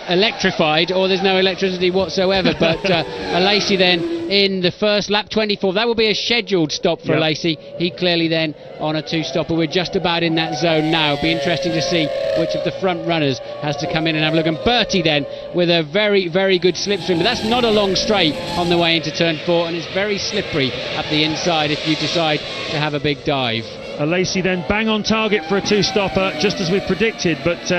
electrified, or there's no electricity whatsoever. But a Lacey then in the first lap 24, that will be a scheduled stop for Lacey. He clearly then on a two-stopper. We're just about in that zone now. It'll be interesting to see which of the front runners has to come in and have a look. And Berti then with a very, very good slipstream, but that's not a long straight on the way into turn 4, and it's very slippery up the inside if you decide to have a big dive. Lacey then bang on target for a two-stopper, just as we predicted, but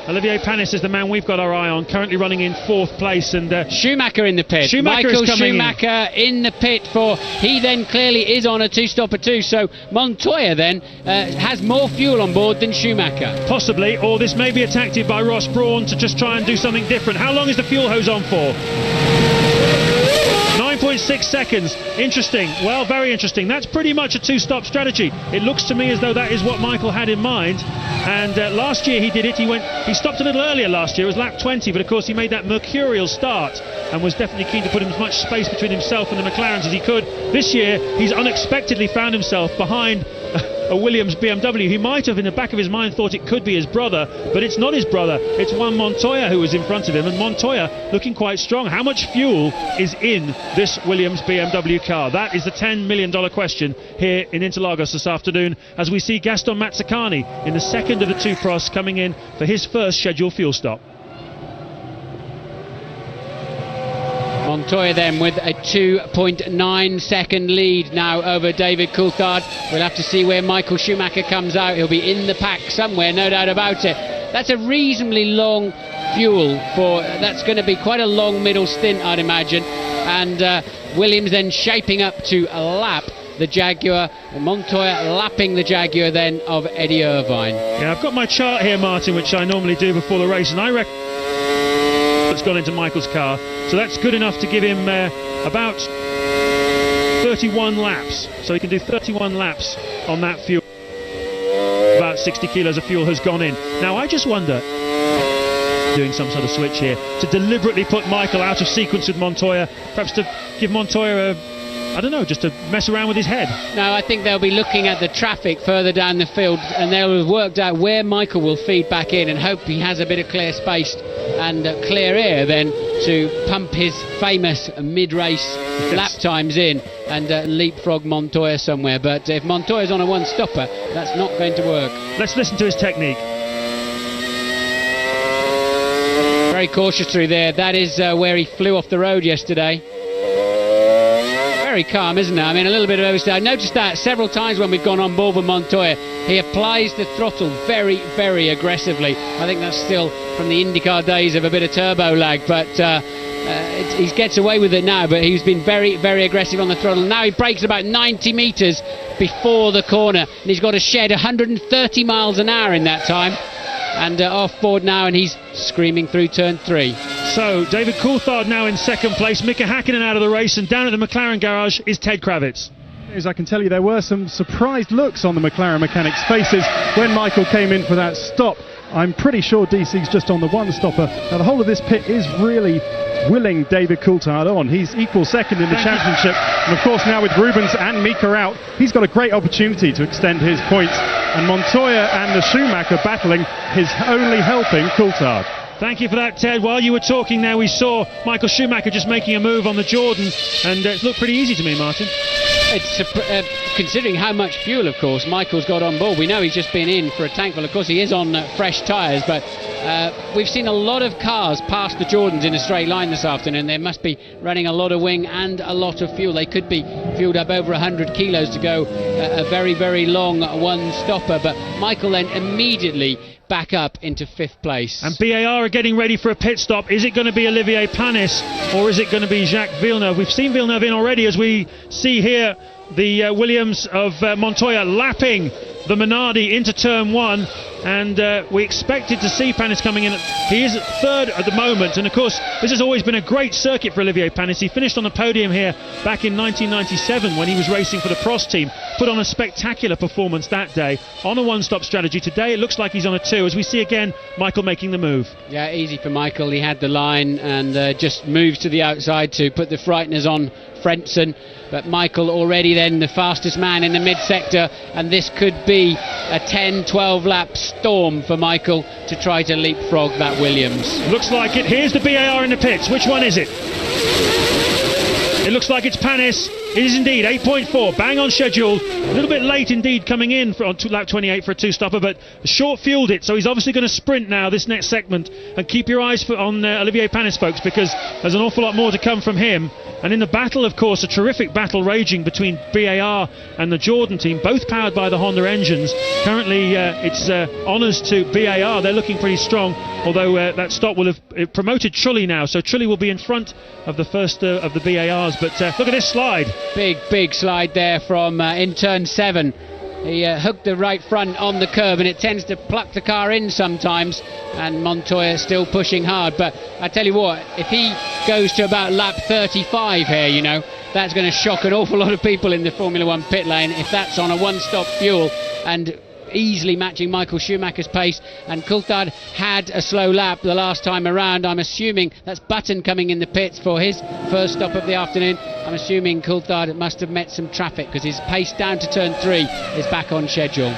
Olivier Panis is the man we've got our eye on, currently running in 4th place. And Schumacher in the pit. Michael Schumacher in the pit he then clearly is on a two-stopper too, so Montoya then has more fuel on board than Schumacher. Possibly, or this may be a tactic by Ross Brawn to just try and do something different. How long is the fuel hose on for? 9.6 seconds. Interesting. Well, very interesting. That's pretty much a two-stop strategy. It looks to me as though that is what Michael had in mind. And last year he did it. He stopped a little earlier last year. It was lap 20, but of course he made that mercurial start and was definitely keen to put as much space between himself and the McLarens as he could. This year he's unexpectedly found himself behind a Williams BMW. He might have in the back of his mind thought it could be his brother, but it's not his brother. It's Juan Montoya who was in front of him, and Montoya looking quite strong. How much fuel is in this Williams BMW car? That is the $10 million question here in Interlagos this afternoon, as we see Gaston Mazzacani in the second of the two pros coming in for his first scheduled fuel stop. Montoya then with a 2.9 second lead now over David Coulthard. We'll have to see where Michael Schumacher comes out. He'll be in the pack somewhere, no doubt about it. That's a reasonably long fuel that's going to be quite a long middle stint, I'd imagine. And Williams then shaping up to lap the Jaguar, and Montoya lapping the Jaguar then of Eddie Irvine. Yeah, I've got my chart here, Martin, which I normally do before the race, and I reckon that's gone into Michael's car, so that's good enough to give him about 31 laps, so he can do 31 laps on that fuel. About 60 kilos of fuel has gone in. Now I just wonder, doing some sort of switch here, to deliberately put Michael out of sequence with Montoya, perhaps to give Montoya I don't know, just to mess around with his head. No, I think they'll be looking at the traffic further down the field, and they'll have worked out where Michael will feed back in and hope he has a bit of clear space and clear air then to pump his famous mid-race lap times in and leapfrog Montoya somewhere. But if Montoya's on a one-stopper, that's not going to work. Let's listen to his technique. Very cautious through there. That is where he flew off the road yesterday. Very calm, isn't it? I mean, a little bit of oversteer. I noticed that several times when we've gone on board with Montoya. He applies the throttle very, very aggressively. I think that's still from the IndyCar days of a bit of turbo lag, but he gets away with it now. But he's been very, very aggressive on the throttle. Now he brakes about 90 metres before the corner, and he's got to shed 130 miles an hour in that time. And off board now, and he's screaming through turn 3. So David Coulthard now in second place, Mika Hakkinen out of the race, and down at the McLaren garage is Ted Kravitz. As I can tell you, there were some surprised looks on the McLaren mechanics' faces when Michael came in for that stop. I'm pretty sure DC's just on the one stopper. Now the whole of this pit is really willing David Coulthard on. He's equal second in the championship, and of course now with Rubens and Mika out, he's got a great opportunity to extend his points, and Montoya and the Schumacher battling is only helping Coulthard. Thank you for that, Ted. While you were talking there, we saw Michael Schumacher just making a move on the Jordan, and it looked pretty easy to me, Martin. It's considering how much fuel, of course, Michael's got on board. We know he's just been in for a tankful. Of course, he is on fresh tyres, but we've seen a lot of cars pass the Jordans in a straight line this afternoon. They must be running a lot of wing and a lot of fuel. They could be fueled up over 100 kilos to go a very, very long one-stopper, but Michael then immediately back up into 5th place. And BAR are getting ready for a pit stop. Is it going to be Olivier Panis or is it going to be Jacques Villeneuve? We've seen Villeneuve in already, as we see here the Williams of Montoya lapping the Minardi into turn 1, and we expected to see Panis coming in. He is 3rd at the moment, and of course this has always been a great circuit for Olivier Panis. He finished on the podium here back in 1997 when he was racing for the Prost team, put on a spectacular performance that day on a one-stop strategy. Today it looks like he's on a 2, as we see again Michael making the move. Yeah, easy for Michael. He had the line and just moves to the outside to put the frighteners on Frentzen, but Michael already then the fastest man in the mid-sector, and this could be a 10-12 lap storm for Michael to try to leapfrog that Williams. Looks like it. Here's the BAR in the pits. Which one is it? It looks like it's Panis. It is indeed 8.4, bang on schedule. A little bit late indeed coming in on lap 28 for a 2-stopper, but short fueled it, so he's obviously going to sprint now this next segment. And keep your eyes on Olivier Panis, folks, because there's an awful lot more to come from him. And in the battle, of course, a terrific battle raging between BAR and the Jordan team, both powered by the Honda engines. Currently, it's honours to BAR. They're looking pretty strong, although that stop will have promoted Trulli now, so Trulli will be in front of the first of the BARs. But look at this slide. Big slide there from in turn 7. He hooked the right front on the curb, and it tends to pluck the car in sometimes, and Montoya still pushing hard. But I tell you what, if he goes to about lap 35 here, you know, that's going to shock an awful lot of people in the Formula 1 pit lane if that's on a one-stop fuel, and easily matching Michael Schumacher's pace. And Coulthard had a slow lap the last time around. I'm assuming that's Button coming in the pits for his first stop of the afternoon. I'm assuming Coulthard must have met some traffic, because his pace down to turn 3 is back on schedule.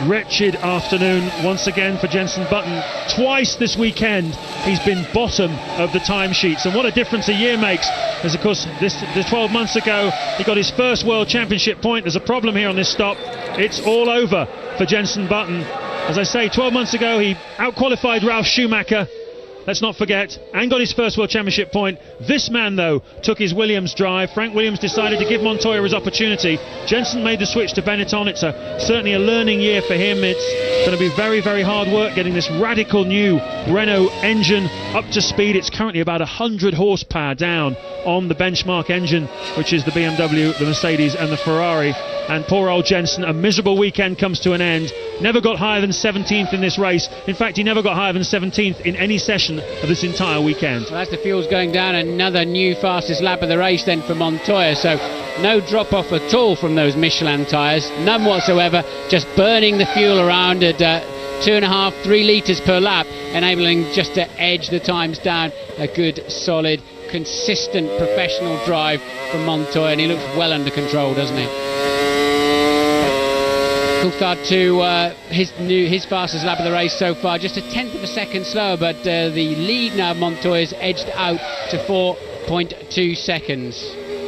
Wretched afternoon once again for Jenson Button. Twice this weekend he's been bottom of the timesheets, and what a difference a year makes, as of course the 12 months ago he got his first World Championship point. There's a problem here on this stop. It's all over for Jenson Button. As I say, 12 months ago he outqualified Ralf Schumacher, let's not forget, and got his first World Championship point. This man, though, took his Williams drive. Frank Williams decided to give Montoya his opportunity. Jenson made the switch to Benetton. It's certainly a learning year for him. It's going to be very, very hard work getting this radical new Renault engine up to speed. It's currently about 100 horsepower down on the benchmark engine, which is the BMW, the Mercedes and the Ferrari. And poor old Jenson, a miserable weekend comes to an end. Never got higher than 17th in this race. In fact, he never got higher than 17th in any session of this entire weekend. Well, as the fuel's going down, another new fastest lap of the race then for Montoya. So no drop off at all from those Michelin tyres, none whatsoever. Just burning the fuel around at 2.5, 3 litres per lap, enabling just to edge the times down. A good, solid, consistent, professional drive from Montoya, and he looks well under control, doesn't he? Coulthard to his fastest lap of the race so far, just a 1/10 of a second slower, but the lead now of Montoya's edged out to 4.2 seconds.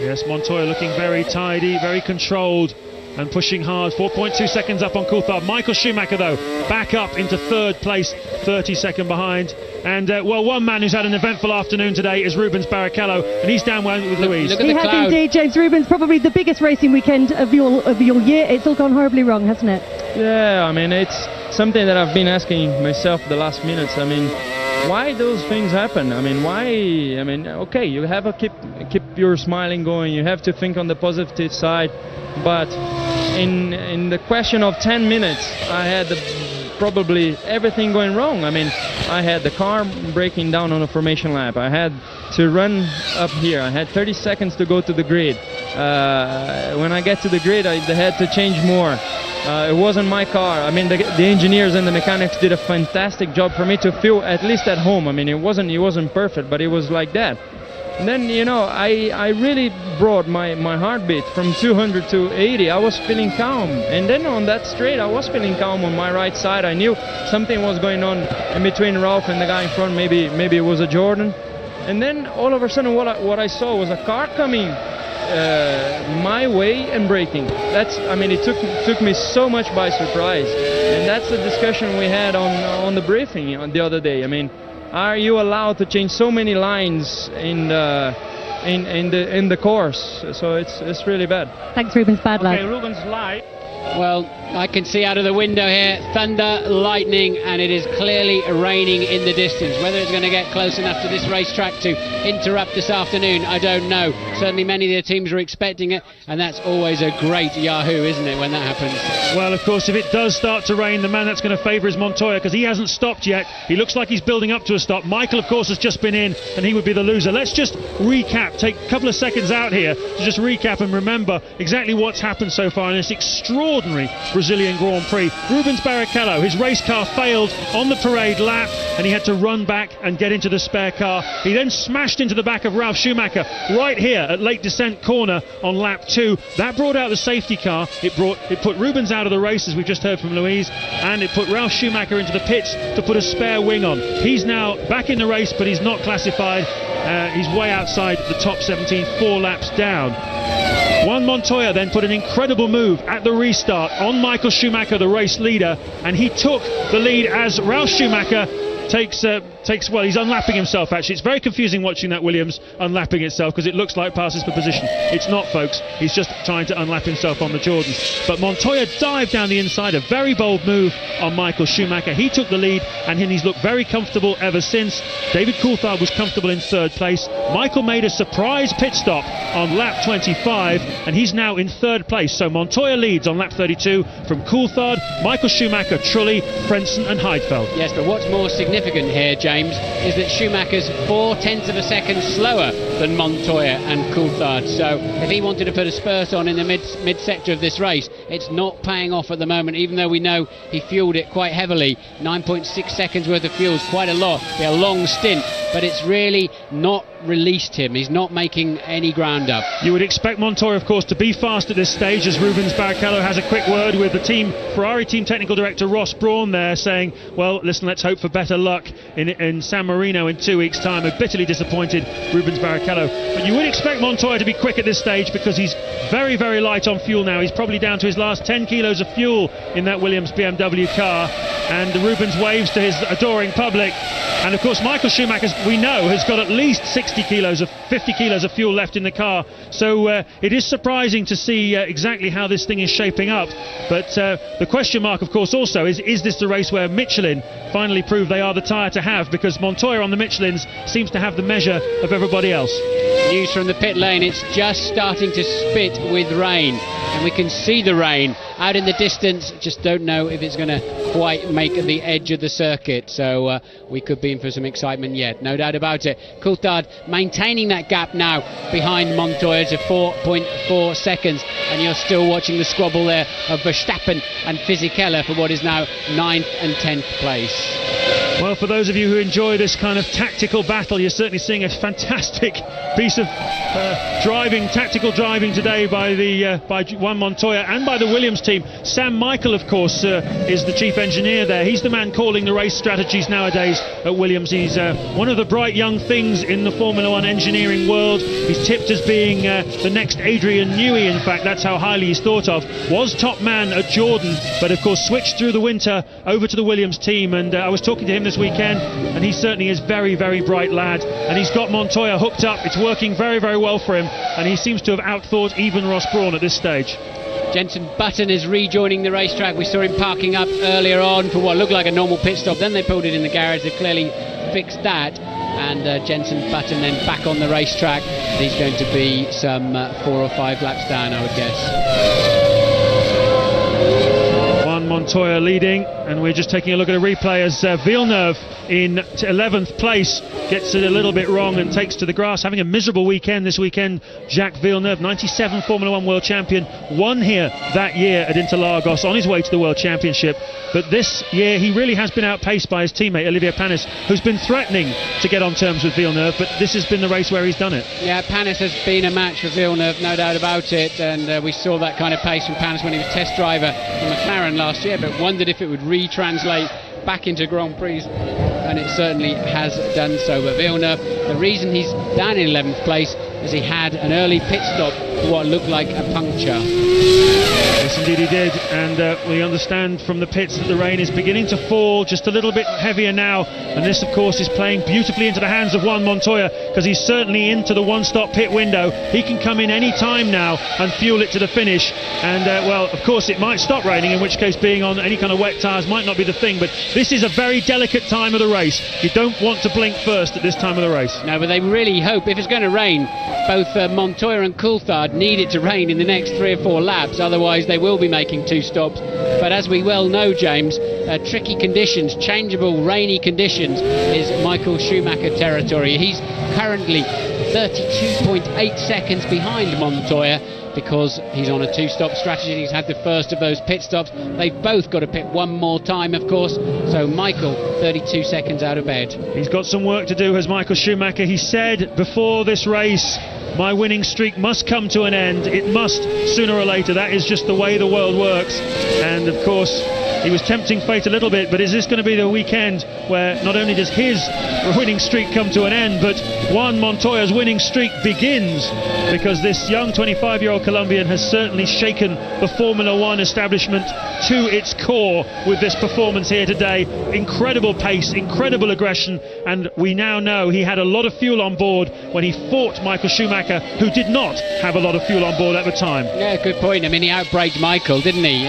Yes, Montoya looking very tidy, very controlled and pushing hard. 4.2 seconds up on Coulthard. Michael Schumacher, though, back up into 3rd place, 30-second behind. And, well, one man who's had an eventful afternoon today is Rubens Barrichello, and he's down with Louise. He has indeed, James. Rubens, probably the biggest racing weekend of your year. It's all gone horribly wrong, hasn't it? Yeah, I mean, it's something that I've been asking myself the last minutes. I mean, why those things happen? I mean, why? I mean, okay, you have to keep your smiling going. You have to think on the positive side. But in the question of 10 minutes, I had probably everything going wrong. I mean, I had the car breaking down on a formation lap. I had to run up here. I had 30 seconds to go to the grid. When I get to the grid, they had to change more. It wasn't my car. I mean, the engineers and the mechanics did a fantastic job for me to feel at least at home. I mean, it wasn't perfect, but it was like that. And then, you know, I really brought my heartbeat from 200 to 80. I was feeling calm. And then on that straight, I was feeling calm on my right side. I knew something was going on in between Ralph and the guy in front. Maybe it was a Jordan. And then all of a sudden, what I saw was a car coming my way and braking. I mean, it took me so much by surprise. And that's the discussion we had on the briefing on the other day. I mean, are you allowed to change so many lines in the course? So it's really bad. Thanks, Rubens. Bad luck. Okay, Rubens live. Well, I can see out of the window here thunder, lightning, and it is clearly raining in the distance. Whether it's going to get close enough to this racetrack to interrupt this afternoon, I don't know. Certainly many of the teams are expecting it, and that's always a great yahoo, isn't it, when that happens? Well, of course, if it does start to rain, the man that's going to favour is Montoya, because he hasn't stopped yet. He looks like he's building up to a stop. Michael, of course, has just been in, and he would be the loser. Let's just recap, take a couple of seconds out here to just recap and remember exactly what's happened so far in this extraordinary Brazilian Grand Prix. Rubens Barrichello, his race car failed on the parade lap, and he had to run back and get into the spare car. He then smashed into the back of Ralf Schumacher right here at late descent corner on lap 2. That brought out the safety car. It put Rubens out of the race, as we've just heard from Louise, and it put Ralf Schumacher into the pits to put a spare wing on. He's now back in the race, but he's not classified. He's way outside the top 17, 4 laps down. Juan Montoya then put an incredible move at the restart on Michael Schumacher, the race leader, and he took the lead as Ralf Schumacher takes well, he's unlapping himself actually. It's very confusing watching that Williams unlapping itself, because it looks like passes for position. It's not, folks. He's just trying to unlap himself on the Jordans. But Montoya dived down the inside, a very bold move on Michael Schumacher. He took the lead, and he's looked very comfortable ever since. David Coulthard was comfortable in 3rd place. Michael made a surprise pit stop on lap 25, and he's now in 3rd place. So Montoya leads on lap 32 from Coulthard, Michael Schumacher, Trulli, Frentzen and Heidfeld. Yes, but what's more significant here, James, is that Schumacher's 0.4 of a second slower than Montoya and Coulthard. So if he wanted to put a spurt on in the mid-sector of this race, it's not paying off at the moment, even though we know he fueled it quite heavily. 9.6 seconds worth of fuel is quite a lot. Be a long stint, but it's really not released him. He's not making any ground up. You would expect Montoya, of course, to be fast at this stage, as Rubens Barrichello has a quick word with the Ferrari team technical director Ross Brawn there, saying, well, listen, let's hope for better luck in San Marino in 2 weeks' time. A bitterly disappointed Rubens Barrichello. But you would expect Montoya to be quick at this stage, because he's very, very light on fuel now. He's probably down to his last 10 kilos of fuel in that Williams BMW car, and Rubens waves to his adoring public. And of course, Michael Schumacher, we know, has got at least 50 kilos of fuel left in the car. So it is surprising to see exactly how this thing is shaping up. But the question mark, of course, also is this the race where Michelin finally prove they are the tyre to have? Because Montoya on the Michelins seems to have the measure of everybody else. News from the pit lane, it's just starting to spit with rain, and we can see the rain out in the distance. Just don't know if it's going to quite make the edge of the circuit, so we could be in for some excitement yet, no doubt about it. Coulthard maintaining that gap now behind Montoya to 4.4 seconds, and you're still watching the squabble there of Verstappen and Fisichella for what is now 9th and 10th place. Well, for those of you who enjoy this kind of tactical battle, you're certainly seeing a fantastic piece of tactical driving today by Juan Montoya and by the Williams team. Sam Michael, of course, is the chief engineer there. He's the man calling the race strategies nowadays at Williams. He's one of the bright young things in the Formula One engineering world. He's tipped as being the next Adrian Newey. In fact, that's how highly he's thought of. Was top man at Jordan, but of course switched through the winter over to the Williams team. And I was talking to him this weekend, and he certainly is very, very bright lad. And he's got Montoya hooked up. It's working very, very well for him, and he seems to have outthought even Ross Brawn at this stage. Jenson Button is rejoining the racetrack. We saw him parking up earlier on for what looked like a normal pit stop. Then they pulled it in the garage. They clearly fixed that. And Jenson Button then back on the racetrack. He's going to be some 4 or 5 laps down, I would guess. Juan Montoya leading, And we're just taking a look at a replay as Villeneuve in 11th place gets it a little bit wrong and takes to the grass, having a miserable weekend this weekend. Jacques Villeneuve, 97 Formula 1 world champion, won here that year at Interlagos on his way to the World Championship. But this year he really has been outpaced by his teammate Olivier Panis, who's been threatening to get on terms with Villeneuve, but this has been the race where he's done it. Yeah, Panis has been a match for Villeneuve, no doubt about it, and we saw that kind of pace from Panis when he was test driver for McLaren last year, but wondered if it would retranslate back into Grand Prix, and it certainly has done so. But Villeneuve, the reason he's down in 11th place is he had an early pit stop for what looked like a puncture. Yes, indeed he did, and we understand from the pits that the rain is beginning to fall just a little bit heavier now, and this of course is playing beautifully into the hands of Juan Montoya, because he's certainly into the one-stop pit window. He can come in any time now and fuel it to the finish, and well, of course it might stop raining, in which case being on any kind of wet tyres might not be the thing, but this is a very delicate time of the race. You don't want to blink first at this time of the race. No, but they really hope, if it's going to rain, both Montoya and Coulthard need it to rain in the next 3 or 4 laps, otherwise they will be making 2 stops. But as we well know, James, tricky conditions, changeable rainy conditions is Michael Schumacher territory. He's currently 32.8 seconds behind Montoya, because he's on a 2-stop strategy. He's had the first of those pit stops. They've both got to pit one more time, of course, so Michael 32 seconds out of bed. He's got some work to do, has Michael Schumacher. He said before this race, my winning streak must come to an end. It must, sooner or later. That is just the way the world works. And of course, he was tempting fate a little bit, but is this going to be the weekend where not only does his winning streak come to an end, but Juan Montoya's winning streak begins? Because this young 25-year-old Colombian has certainly shaken the Formula 1 establishment to its core with this performance here today. Incredible pace, incredible aggression, and we now know he had a lot of fuel on board when he fought Michael Schumacher, who did not have a lot of fuel on board at the time. Yeah, good point. I mean, he outbraked Michael, didn't he,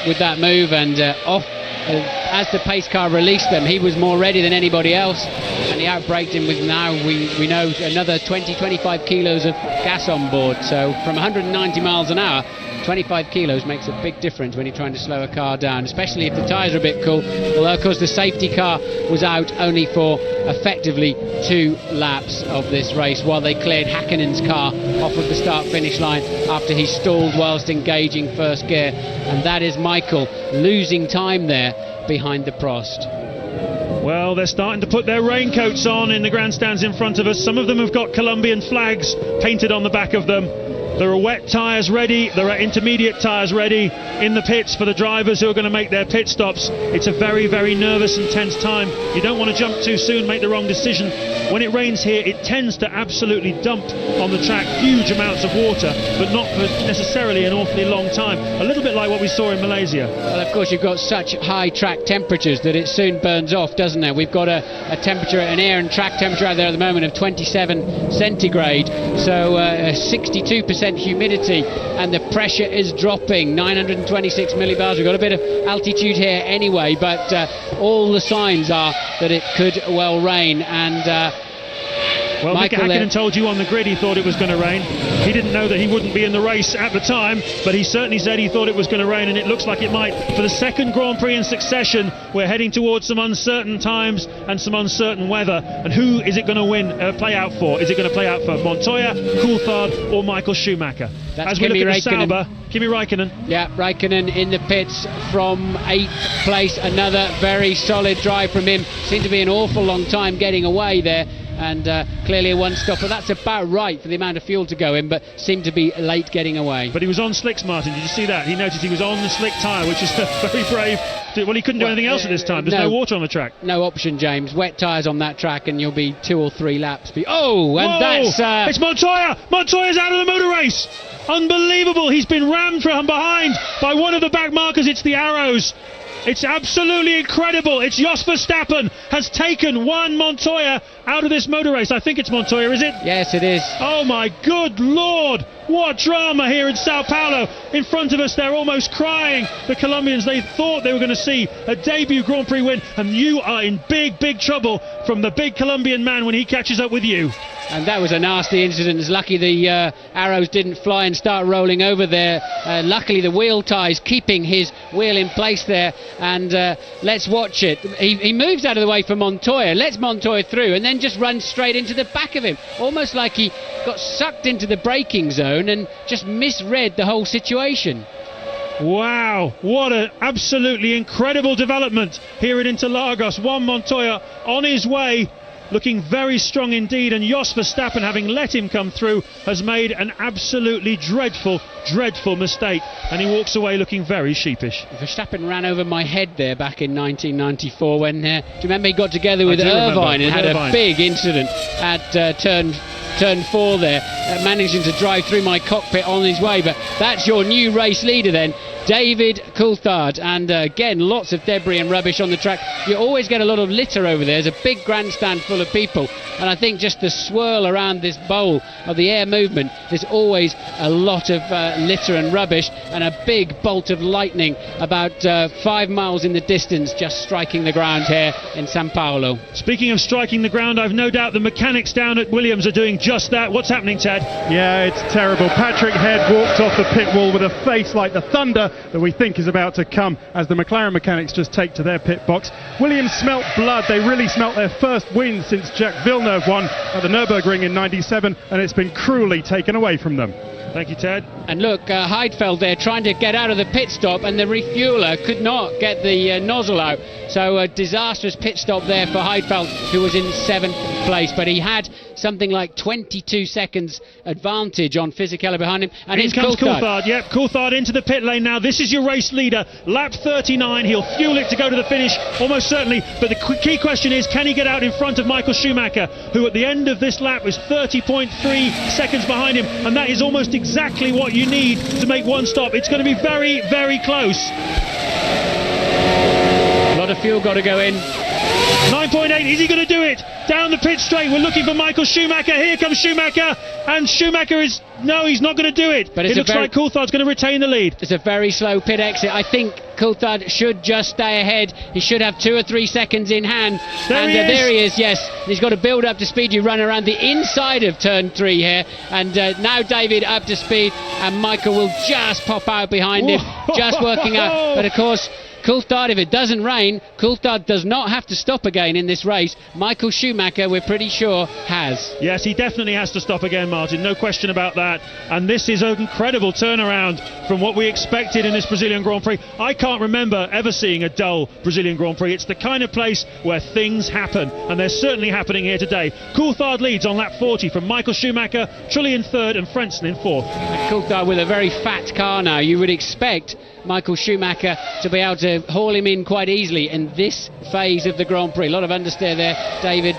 with that move, and off as the pace car released them, he was more ready than anybody else, and he outbraked him with, now we know, another 20-25 kilos of gas on board. So from 190 miles an hour, 25 kilos makes a big difference when you're trying to slow a car down, especially if the tyres are a bit cool. Although of course the safety car was out only for effectively 2 laps of this race, while they cleared Häkkinen's car off of the start-finish line after he stalled whilst engaging first gear, and that is Michael losing time there behind the Prost. Well, they're starting to put their raincoats on in the grandstands in front of us. Some of them have got Colombian flags painted on the back of them. There are wet tyres ready, there are intermediate tyres ready in the pits for the drivers who are going to make their pit stops. It's a very, very nervous and tense time. You don't want to jump too soon, make the wrong decision. When it rains here, it tends to absolutely dump on the track huge amounts of water, but not for necessarily an awfully long time. A little bit like what we saw in Malaysia. Well, of course, you've got such high track temperatures that it soon burns off, doesn't it? We've got a temperature, an air and track temperature out there at the moment of 27 centigrade, so 62% humidity, and the pressure is dropping, 926 millibars. We've got a bit of altitude here anyway, but all the signs are that it could well rain, and well, Mika Häkkinen told you on the grid he thought it was going to rain. He didn't know that he wouldn't be in the race at the time, but he certainly said he thought it was going to rain, and it looks like it might. For the second Grand Prix in succession, we're heading towards some uncertain times and some uncertain weather. And who is it going to play out for? Is it going to play out for Montoya, Coulthard, or Michael Schumacher? That's As we Kimi look at the Räikkönen. Sauber, Kimi Räikkönen. Yeah, Räikkönen in the pits from 8th place. Another very solid drive from him. Seemed to be an awful long time getting away there, and clearly a one-stopper. That's about right for the amount of fuel to go in, but seemed to be late getting away. But he was on slicks, Martin. Did you see that? He noticed he was on the slick tyre, which is very brave. Well, he couldn't do anything else at this time. There's no water on the track. No option, James. Wet tyres on that track, and you'll be 2 or 3 laps. Oh, and that's... It's Montoya! Montoya's out of the motor race! Unbelievable! He's been rammed from behind by one of the back markers. It's the Arrows. It's absolutely incredible. It's Jos Verstappen has taken Juan Montoya out of this motor race. I think it's Montoya, is it? Yes, it is. Oh my good Lord! What drama here in Sao Paulo. In front of us, they're almost crying. The Colombians, they thought they were going to see a debut Grand Prix win, and you are in big, big trouble from the big Colombian man when he catches up with you. and that was a nasty incident. It's lucky the arrows didn't fly and start rolling over there. Luckily the wheel ties keeping his wheel in place there, and let's watch it. He moves out of the way for Montoya, lets Montoya through, and then just runs straight into the back of him, almost like he got sucked into the braking zone and just misread the whole situation. Wow, what an absolutely incredible development here at Interlagos. Juan Montoya on his way, looking very strong indeed, and Jos Verstappen, having let him come through, has made an absolutely dreadful mistake, and he walks away looking very sheepish. Verstappen ran over my head there back in 1994 when, do you remember, he got together with Irvine and had a big incident at turn 4 there, managing to drive through my cockpit on his way. But that's your new race leader then, David Coulthard, and again lots of debris and rubbish on the track. You always get a lot of litter over there. There's a big grandstand full of people, and I think just the swirl around this bowl of the air movement, there's always a lot of litter and rubbish, and a big bolt of lightning about 5 miles in the distance just striking the ground here in Sao Paulo. Speaking of striking the ground, I've no doubt the mechanics down at Williams are doing just that. What's happening, Ted? Yeah, it's terrible. Patrick Head walked off the pit wall with a face like the thunder that we think is about to come as the McLaren mechanics just take to their pit box. Williams smelt blood. They really smelt their first win since Jacques Villeneuve won at the Nürburgring in '97, and it's been cruelly taken away from them. Thank you, Ted. And look, Heidfeld there trying to get out of the pit stop, and the refueler could not get the nozzle out. So a disastrous pit stop there for Heidfeld, who was in 7th place, but he had something like 22 seconds advantage on Fisichella behind him. And here comes Coulthard. Yep, Coulthard into the pit lane now. This is your race leader, lap 39. He'll fuel it to go to the finish, almost certainly. But the key question is, can he get out in front of Michael Schumacher, who at the end of this lap was 30.3 seconds behind him, and that is almost exactly what you need to make one stop. It's going to be very, very close. A lot of fuel got to go in. 9.8, is he going to do it? Down the pit straight, we're looking for Michael Schumacher. Here comes Schumacher, and Schumacher is... No, he's not going to do it. But it looks like Coulthard's going to retain the lead. It's a very slow pit exit. I think Coulthard should just stay ahead. He should have 2 or 3 seconds in hand. There he is, yes. He's got to build up to speed. You run around the inside of turn 3 here, and now David up to speed, and Michael will just pop out behind him, just working out. But of course, Coulthard, if it doesn't rain, Coulthard does not have to stop again in this race. Michael Schumacher, we're pretty sure, has. Yes, he definitely has to stop again, Martin. No question about that. And this is an incredible turnaround from what we expected in this Brazilian Grand Prix. I can't remember ever seeing a dull Brazilian Grand Prix. It's the kind of place where things happen, and they're certainly happening here today. Coulthard leads on lap 40 from Michael Schumacher, Trulli in 3rd and Frentzen in 4th. And Coulthard with a very fat car now. You would expect Michael Schumacher to be able to haul him in quite easily in this phase of the Grand Prix. A lot of understeer there. David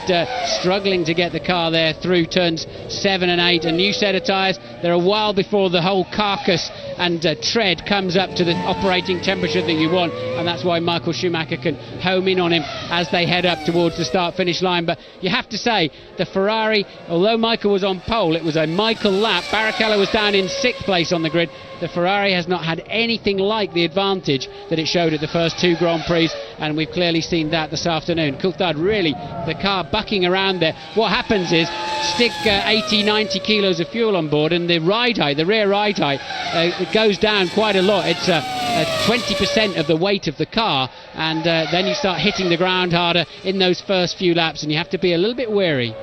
struggling to get the car there through turns 7 and 8. A new set of tyres. They're a while before the whole carcass and tread comes up to the operating temperature that you want, and that's why Michael Schumacher can home in on him as they head up towards the start-finish line. But you have to say, the Ferrari, although Michael was on pole, it was a Michael lap. Barrichello was down in 6th place on the grid. The Ferrari has not had anything like the advantage that it showed at the first 2 Grand Prix, and we've clearly seen that this afternoon. Coulthard really, the car bucking around there. What happens is, stick 80, 90 kilos of fuel on board, and the ride height, the rear ride height, it goes down quite a lot. It's 20% of the weight of the car, and then you start hitting the ground harder in those first few laps, and you have to be a little bit wary.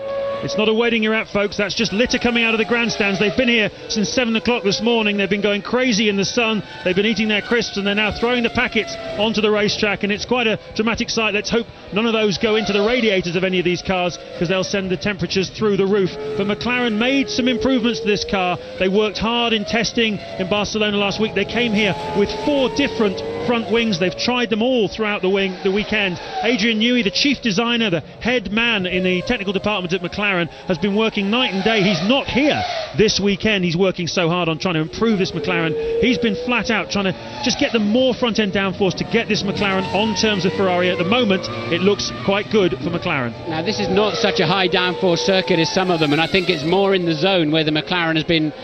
It's not a wedding you're at, folks. That's just litter coming out of the grandstands. They've been here since 7 o'clock this morning. They've been going crazy in the sun. They've been eating their crisps, and they're now throwing the packets onto the racetrack, and it's quite a dramatic sight. Let's hope none of those go into the radiators of any of these cars, because they'll send the temperatures through the roof. But McLaren made some improvements to this car. They worked hard in testing in Barcelona last week. They came here with 4 different front wings. They've tried them all throughout the weekend. Adrian Newey, the chief designer, the head man in the technical department at McLaren, has been working night and day. He's not here this weekend. He's working so hard on trying to improve this McLaren. He's been flat out trying to just get them more front end downforce to get this McLaren on terms of Ferrari. At the moment, it looks quite good for McLaren. Now, this is not such a high downforce circuit as some of them, and I think it's more in the zone where the McLaren has been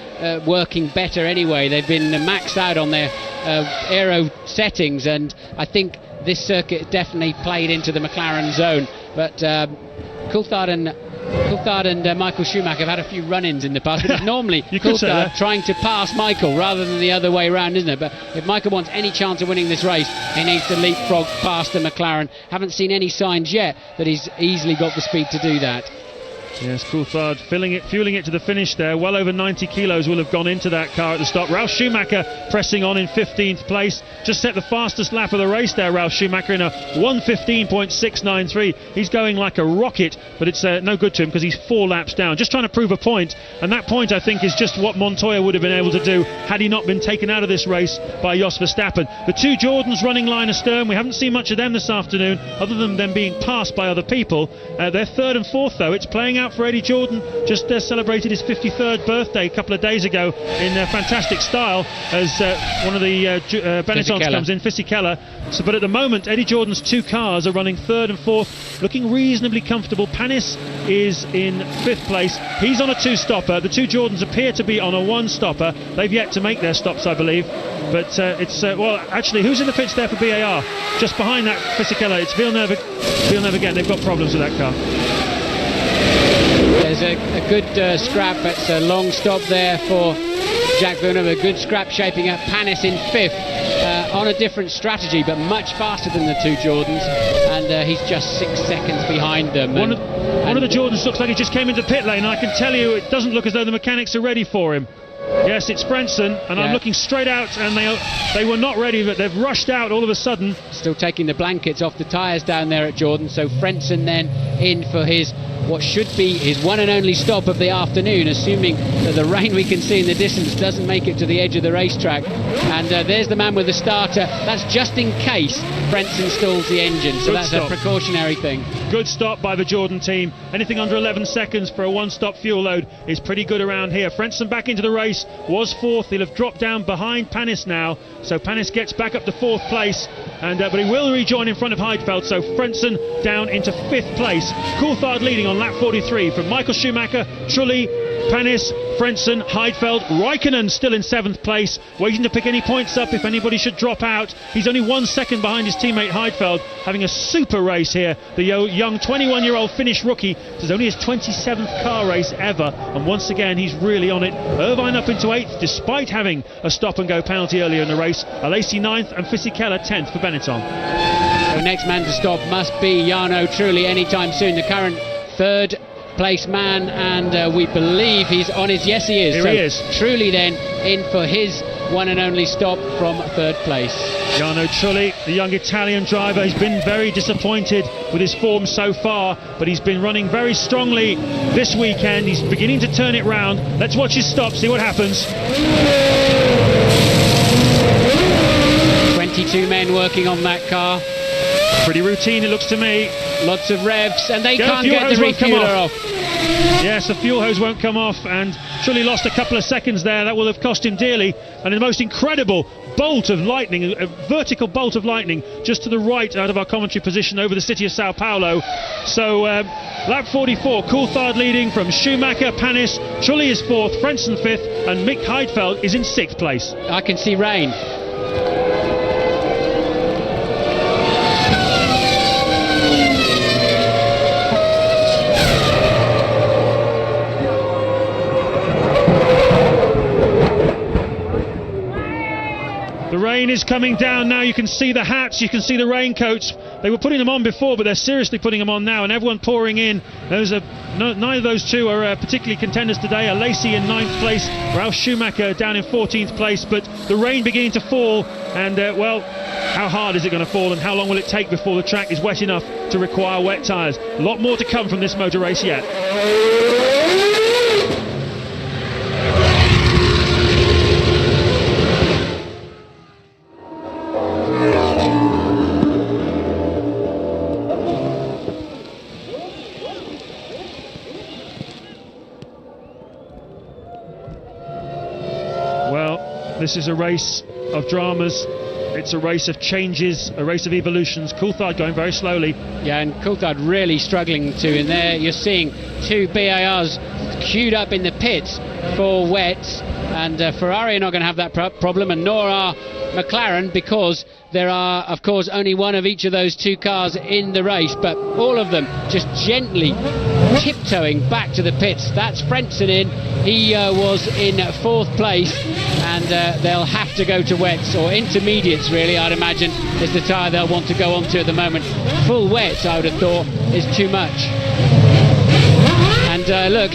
working better anyway. They've been maxed out on their aero settings, and I think this circuit definitely played into the McLaren zone. But Coulthard and Coulthard and Michael Schumacher have had a few run-ins in the past, but it's normally Coulthard trying to pass Michael rather than the other way around, isn't it? But if Michael wants any chance of winning this race, he needs to leapfrog past the McLaren. Haven't seen any signs yet that he's easily got the speed to do that. Yes, Coulthard fueling it to the finish there. Well over 90 kilos will have gone into that car at the stop. Ralf Schumacher pressing on in 15th place. Just set the fastest lap of the race there, Ralf Schumacher, in a 1:15.693. He's going like a rocket, but it's no good to him because he's 4 laps down. Just trying to prove a point, and that point, I think, is just what Montoya would have been able to do had he not been taken out of this race by Jos Verstappen. The two Jordans running line astern, we haven't seen much of them this afternoon, other than them being passed by other people. They're 3rd and 4th, though. It's playing out for Eddie Jordan. Just celebrated his 53rd birthday a couple of days ago in fantastic style as one of the Benettons comes in, Fisichella. So, but at the moment, Eddie Jordan's 2 cars are running 3rd and 4th, looking reasonably comfortable. Panis is in 5th place. He's on a 2-stopper. The 2 Jordans appear to be on a 1-stopper. They've yet to make their stops, I believe. But well, actually, who's in the pits there for BAR? Just behind that Fisichella, it's Villeneuve again. They've got problems with that car. There's a good scrap. It's a long stop there for Jacques Villeneuve. A good scrap shaping up. Panis in 5th on a different strategy, but much faster than the 2 Jordans, and he's just 6 seconds behind them. One of the Jordans looks like he just came into pit lane, and I can tell you it doesn't look as though the mechanics are ready for him. Yes, it's Frentzen, and I'm looking straight out, and they were not ready, but they've rushed out all of a sudden. Still taking the blankets off the tyres down there at Jordan, so Frentzen then in for what should be his one and only stop of the afternoon, assuming that the rain we can see in the distance doesn't make it to the edge of the racetrack. And there's the man with the starter. That's just in case Frentzen stalls the engine, so that's a precautionary thing. Good stop by the Jordan team. Anything under 11 seconds for a 1-stop fuel load is pretty good around here. Frentzen back into the race, was 4th. He'll have dropped down behind Panis now, so Panis gets back up to 4th place, and but he will rejoin in front of Heidfeld, so Frentzen down into 5th place. Coulthard leading on lap 43 from Michael Schumacher, Trulli, Panis, Frentzen, Heidfeld. Raikkonen still in 7th place, waiting to pick any points up if anybody should drop out. He's only 1 second behind his teammate Heidfeld, having a super race here. The young 21-year-old Finnish rookie. This is only his 27th car race ever, and once again he's really on it. Irvine up into 8th despite having a stop-and-go penalty earlier in the race. Alesi 9th and Fisichella 10th for Benetton. So next man to stop must be Jarno Trulli anytime soon, the current 3rd place man, and we believe he's on his... Yes, he is. Here he is. Trulli then in for his one and only stop from 3rd place. Jarno Trulli, the young Italian driver, he's been very disappointed with his form so far, but he's been running very strongly this weekend. He's beginning to turn it round. Let's watch his stop, see what happens. 22 men working on that car. Pretty routine, it looks to me. Lots of revs, and they can't get the refueler off. Yes, the fuel hose won't come off, and Trulli lost a couple of seconds there. That will have cost him dearly. And the most incredible bolt of lightning, a vertical bolt of lightning, just to the right out of our commentary position over the city of Sao Paulo. So lap 44, Coulthard leading from Schumacher, Panis. Trulli is 4th, Frentzen 5th, and Mick Heidfeld is in 6th place. I can see rain. The rain is coming down now. You can see the hats, you can see the raincoats. They were putting them on before, but they're seriously putting them on now, and everyone pouring in. Neither of those two are particularly contenders today. Alesi in 9th place, Ralf Schumacher down in 14th place, but the rain beginning to fall, and well, how hard is it going to fall, and how long will it take before the track is wet enough to require wet tyres? A lot more to come from this motor race yet. This is a race of dramas. It's a race of changes, a race of evolutions. Coulthard going very slowly. Yeah, and Coulthard really struggling too. And there you're seeing 2 BARs queued up in the pits for wets. And Ferrari are not going to have that problem, and nor are McLaren, because There are, of course, only one of each of those two cars in the race, but all of them just gently tiptoeing back to the pits. That's Frentzen in. He was in 4th place, and they'll have to go to wets, or intermediates really, I'd imagine, is the tyre they'll want to go on to at the moment. Full wets, I would have thought, is too much. And look,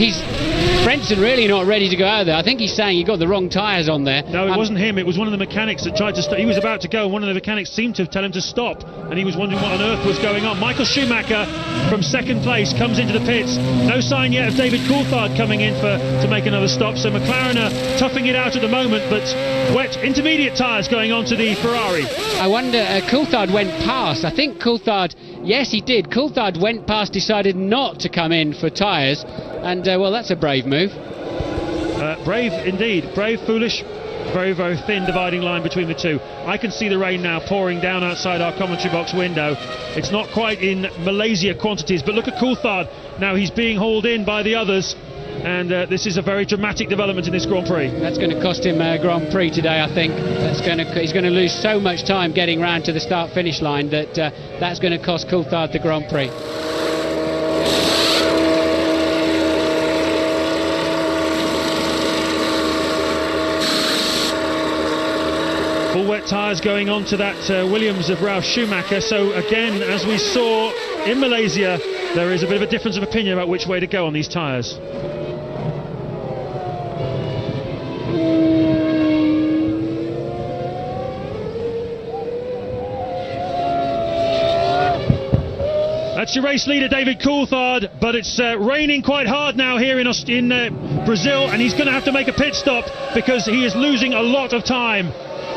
Frentzen really not ready to go out there. I think he's saying he got the wrong tyres on there. No, it wasn't him. It was one of the mechanics that tried to stop. He was about to go, and one of the mechanics seemed to tell him to stop, and he was wondering what on earth was going on. Michael Schumacher from 2nd place comes into the pits. No sign yet of David Coulthard coming in to make another stop, so McLaren are toughing it out at the moment, but wet intermediate tyres going on to the Ferrari. I wonder, Coulthard went past. I think Coulthard, yes he did. Coulthard went past, decided not to come in for tyres, and well, that's a brave move. Brave indeed. Brave, foolish. Very, very thin dividing line between the two. I can see the rain now pouring down outside our commentary box window. It's not quite in Malaysia quantities, but look at Coulthard. Now he's being hauled in by the others, and this is a very dramatic development in this Grand Prix. That's going to cost him a Grand Prix today, I think. He's going to lose so much time getting round to the start-finish line that that's going to cost Coulthard the Grand Prix. Full wet tyres going on to that Williams of Ralf Schumacher. So again, as we saw in Malaysia, there is a bit of a difference of opinion about which way to go on these tyres. That's your race leader, David Coulthard, but it's raining quite hard now here in Brazil, and he's going to have to make a pit stop because he is losing a lot of time.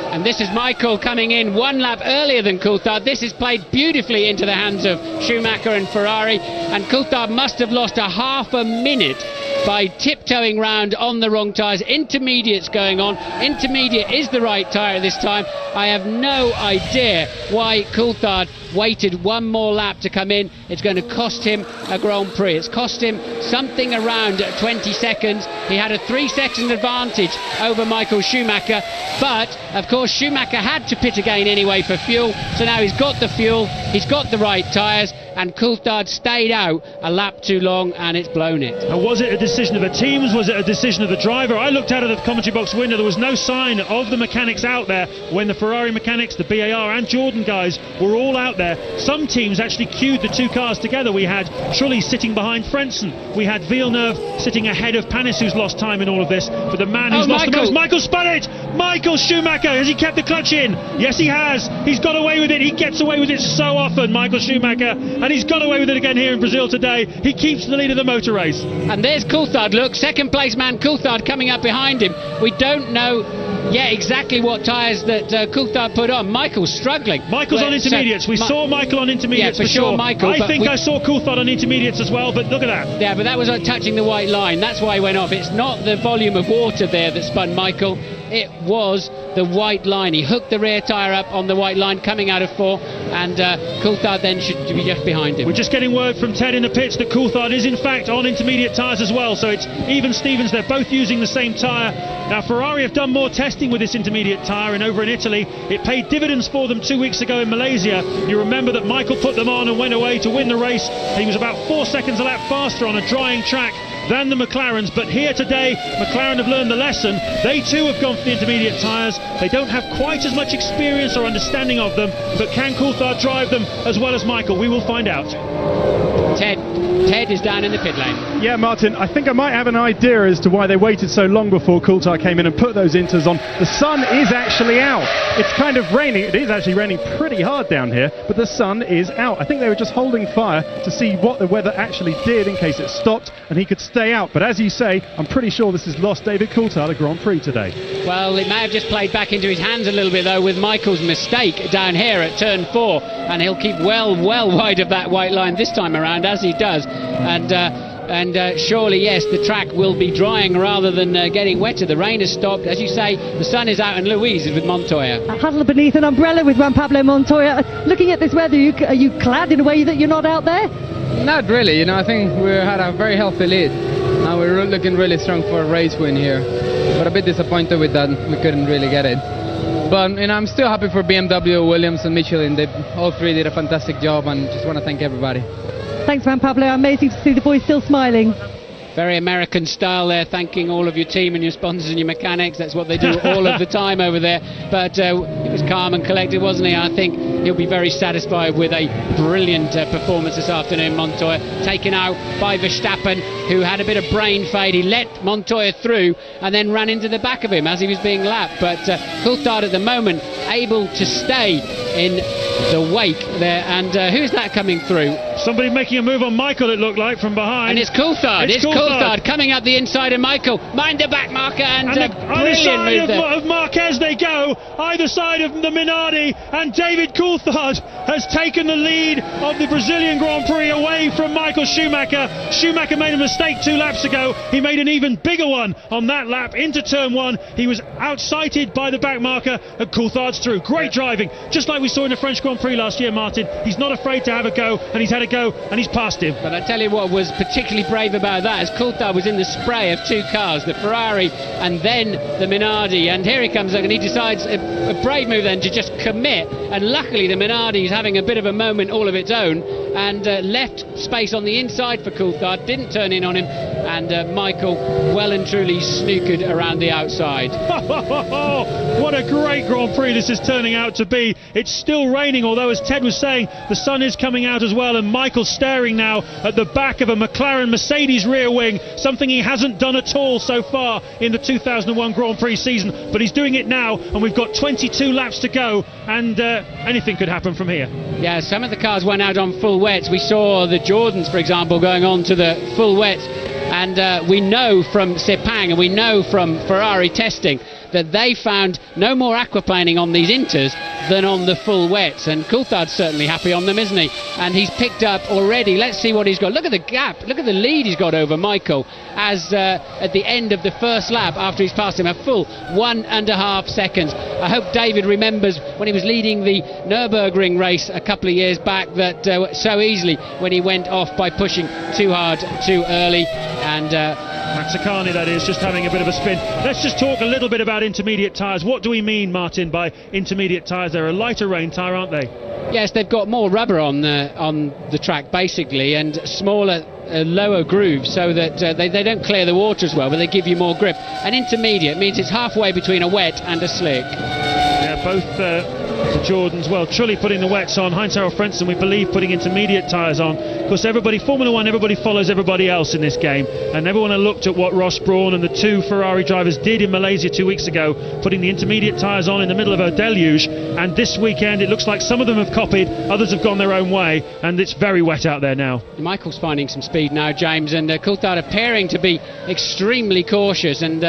And this is Michael coming in 1 lap earlier than Coulthard. This is played beautifully into the hands of Schumacher and Ferrari, and Coulthard must have lost a half a minute by tiptoeing round on the wrong tyres. Intermediates going on. Intermediate is the right tyre this time. I have no idea why Coulthard waited one more lap to come in. It's going to cost him a Grand Prix. It's cost him something around 20 seconds. He had a 3-second advantage over Michael Schumacher, but of course Schumacher had to pit again anyway for fuel, so now he's got the fuel, he's got the right tyres, and Coulthard stayed out a lap too long, and it's blown it. Now, was it a decision of the teams? Was it a decision of the driver? I looked out of the commentary box window. There was no sign of the mechanics out there when the Ferrari mechanics, the BAR and Jordan guys were all out there. Some teams actually queued the two cars together. We had Trulli sitting behind Frentzen. We had Villeneuve sitting ahead of Panis, who's lost time in all of this. But the man who's lost the most, Michael spun it! Michael Schumacher, has he kept the clutch in? Yes, he has. He's got away with it. He gets away with it so often, Michael Schumacher. And he's got away with it again here in Brazil today. He keeps the lead of the motor race. And there's Coulthard, look, 2nd place man Coulthard coming up behind him. We don't know yet exactly what tyres that Coulthard put on. Michael's struggling. Michael's on intermediates. We saw Michael on intermediates, yeah, for sure. Michael, I think I saw Coulthard on intermediates as well, but look at that. Yeah, but that was touching the white line. That's why he went off. It's not the volume of water there that spun Michael. It was the white line. He hooked the rear tyre up on the white line coming out of 4, and Coulthard then should be just behind him. We're just getting word from Ted in the pits that Coulthard is in fact on intermediate tyres as well, so it's even Stevens. They're both using the same tyre. Now Ferrari have done more testing with this intermediate tyre, and over in Italy it paid dividends for them 2 weeks ago in Malaysia. You remember that Michael put them on and went away to win the race. He was about 4 seconds a lap faster on a drying track than the McLarens, but here today McLaren have learned the lesson. They too have gone for the intermediate tyres. They don't have quite as much experience or understanding of them, but can Coulthard drive them as well as Michael? We will find out. Ted is down in the pit lane. Yeah, Martin, I think I might have an idea as to why they waited so long before Coulthard came in and put those inters on. The sun is actually out. It's kind of raining. It is actually raining pretty hard down here, but the sun is out. I think they were just holding fire to see what the weather actually did in case it stopped and he could stay out. But as you say, I'm pretty sure this has lost David Coulthard a Grand Prix today. Well, it may have just played back into his hands a little bit, though, with Michael's mistake down here at turn 4, and he'll keep well wide of that white line this time around, as he does. And surely, yes, the track will be drying rather than getting wetter. The rain has stopped. As you say, the sun is out, and Louise is with Montoya. Huddled beneath an umbrella with Juan Pablo Montoya. Looking at this weather, are you glad in a way that you're not out there? Not really, I think we had a very healthy lead. We're looking really strong for a race win here. But a bit disappointed with that, we couldn't really get it. But I'm still happy for BMW, Williams, and Michelin. They all three did a fantastic job, and just want to thank everybody. Thanks, Juan Pablo. Amazing to see the boys still smiling. Very American style there, thanking all of your team and your sponsors and your mechanics. That's what they do all of the time over there. But he was calm and collected, wasn't he? I think he'll be very satisfied with a brilliant performance this afternoon, Montoya. Taken out by Verstappen, who had a bit of brain fade. He let Montoya through and then ran into the back of him as he was being lapped. But Coulthard at the moment able to stay in the wake there. And who's that coming through? Somebody making a move on Michael, it looked like, from behind. And it's Coulthard. It's Coulthard coming up the inside of Michael. Mind the back marker, and either side of Marquez they go, either side of the Minardi, and David Coulthard has taken the lead of the Brazilian Grand Prix away from Michael Schumacher. Schumacher made a mistake 2 laps ago. He made an even bigger one on that lap into turn 1. He was outsighted by the back marker, and Coulthard's through. Great driving, just like we saw in the French Grand Prix last year, Martin. He's not afraid to have a go, and he's had a go, and he's passed him. But I tell you what was particularly brave about that, as Coulthard was in the spray of 2 cars, the Ferrari and then the Minardi, and here he comes, and he decides a brave move then to just commit, and luckily the Minardi is having a bit of a moment all of its own, and left space on the inside for Coulthard, didn't turn in on him, and Michael well and truly snookered around the outside. What a great Grand Prix this is turning out to be. It's still raining, although as Ted was saying, the sun is coming out as well, and Michael's staring now at the back of a McLaren Mercedes rear wing, something he hasn't done at all so far in the 2001 Grand Prix season, but he's doing it now, and we've got 22 laps to go, and anything could happen from here. Yeah, some of the cars went out on full wets. We saw the Jordans, for example, going on to the full wets, and we know from Sepang and we know from Ferrari testing that they found no more aquaplaning on these inters than on the full wets, and Coulthard's certainly happy on them, isn't he? And he's picked up already, let's see what he's got. Look at the gap, look at the lead he's got over Michael as at the end of the first lap, after he's passed him, a full 1.5 seconds. I hope David remembers when he was leading the Nürburgring race a couple of years back that so easily when he went off by pushing too hard too early, and Matsakane, that is, just having a bit of a spin. Let's just talk a little bit about intermediate tyres. What do we mean, Martin, by intermediate tyres? They're a lighter rain tyre, aren't they? Yes, they've got more rubber on the track, basically, and smaller, lower grooves, so that they don't clear the water as well, but they give you more grip. And intermediate means it's halfway between a wet and a slick. Yeah, both the Jordans, well, Trulli putting the wets on, Heinz-Harald Frentzen, we believe, putting intermediate tyres on. Of course, Formula 1, everybody follows everybody else in this game, and everyone looked at what Ross Brawn and the 2 Ferrari drivers did in Malaysia 2 weeks ago, putting the intermediate tyres on in the middle of a deluge, and this weekend it looks like some of them have copied, others have gone their own way, and it's very wet out there now. Michael's finding some speed now, James, and Coulthard appearing to be extremely cautious and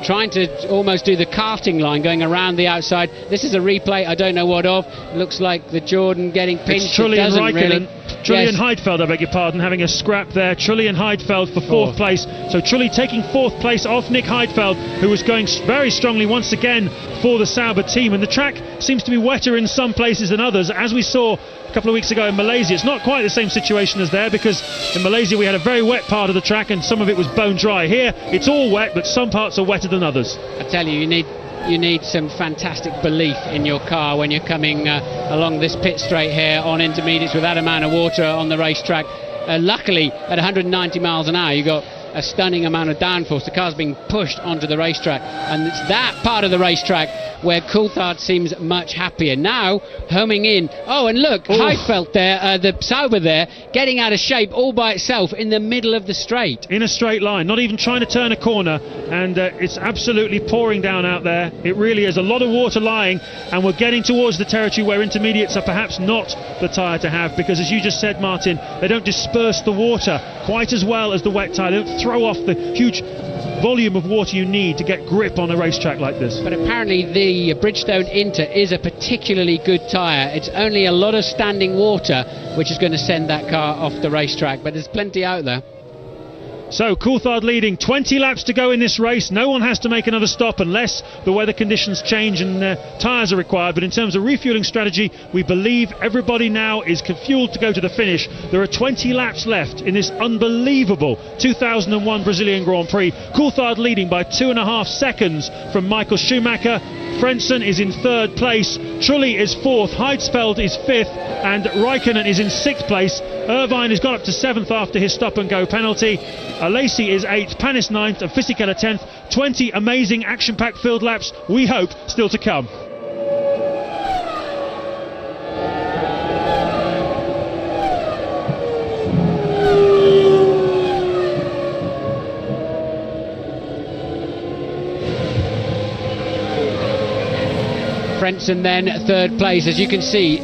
trying to almost do the karting line, going around the outside. This is a replay, I don't know what of. Looks like the Jordan getting pinched. It's Trulli and Raikkonen. Trulli Yes. and Heidfeld, I beg your pardon, having a scrap there. Trulli and Heidfeld for 4th place. So Trulli taking 4th place off Nick Heidfeld, who was going very strongly once again for the Sauber team. And the track seems to be wetter in some places than others, as we saw a couple of weeks ago in Malaysia. It's not quite the same situation as there, because in Malaysia we had a very wet part of the track and some of it was bone dry. Here it's all wet, but some parts are wetter than others. I tell you, you need some fantastic belief in your car when you're coming along this pit straight here on intermediates with that amount of water on the racetrack. Luckily, at 190 miles an hour, you got a stunning amount of downforce. The car's being pushed onto the racetrack, and it's that part of the racetrack where Coulthard seems much happier. Now, homing in. Oh, and look, Heidfeld there, the Sauber there, getting out of shape all by itself in the middle of the straight. In a straight line, not even trying to turn a corner, and it's absolutely pouring down out there. It really is a lot of water lying, and we're getting towards the territory where intermediates are perhaps not the tyre to have, because as you just said, Martin, they don't disperse the water quite as well as the wet tyre. They don't throw off the huge volume of water you need to get grip on a racetrack like this. But apparently the Bridgestone Inter is a particularly good tyre. It's only a lot of standing water which is going to send that car off the racetrack, but there's plenty out there. So Coulthard leading, 20 laps to go in this race. No one has to make another stop unless the weather conditions change and tyres are required. But in terms of refuelling strategy, we believe everybody now is fueled to go to the finish. There are 20 laps left in this unbelievable 2001 Brazilian Grand Prix. Coulthard leading by 2.5 seconds from Michael Schumacher. Frentzen is in third place, Trulli is fourth, Heidfeld is fifth, and Raikkonen is in sixth place. Irvine has got up to seventh after his stop and go penalty. Lacey is eighth, Panis ninth, and Fisichella 10th. 20 amazing action-packed field laps, we hope, still to come. Frentzen then third place, as you can see,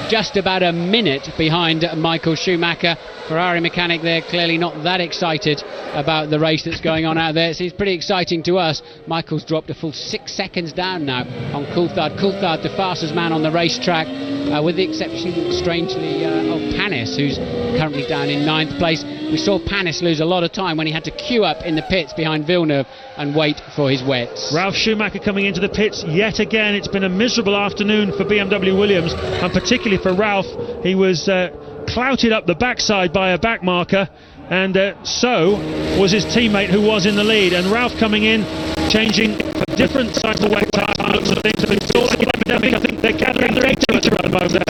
just about a minute behind Michael Schumacher. Ferrari mechanic there clearly not that excited about the race that's going on out there. It seems pretty exciting to us. Michael's dropped a full 6 seconds down now on Coulthard. Coulthard, the fastest man on the racetrack, with the exception, strangely, of Panis, who's currently down in 9th place. We saw Panis lose a lot of time when he had to queue up in the pits behind Villeneuve and wait for his wets. Ralf Schumacher coming into the pits yet again. It's been a miserable afternoon for BMW Williams, and particularly for Ralf. He was clouted up the backside by a back marker, and so was his teammate who was in the lead. And Ralf coming in, changing for different types of wet tyres and things. It's all like an epidemic. I think they're gathering their data at the moment.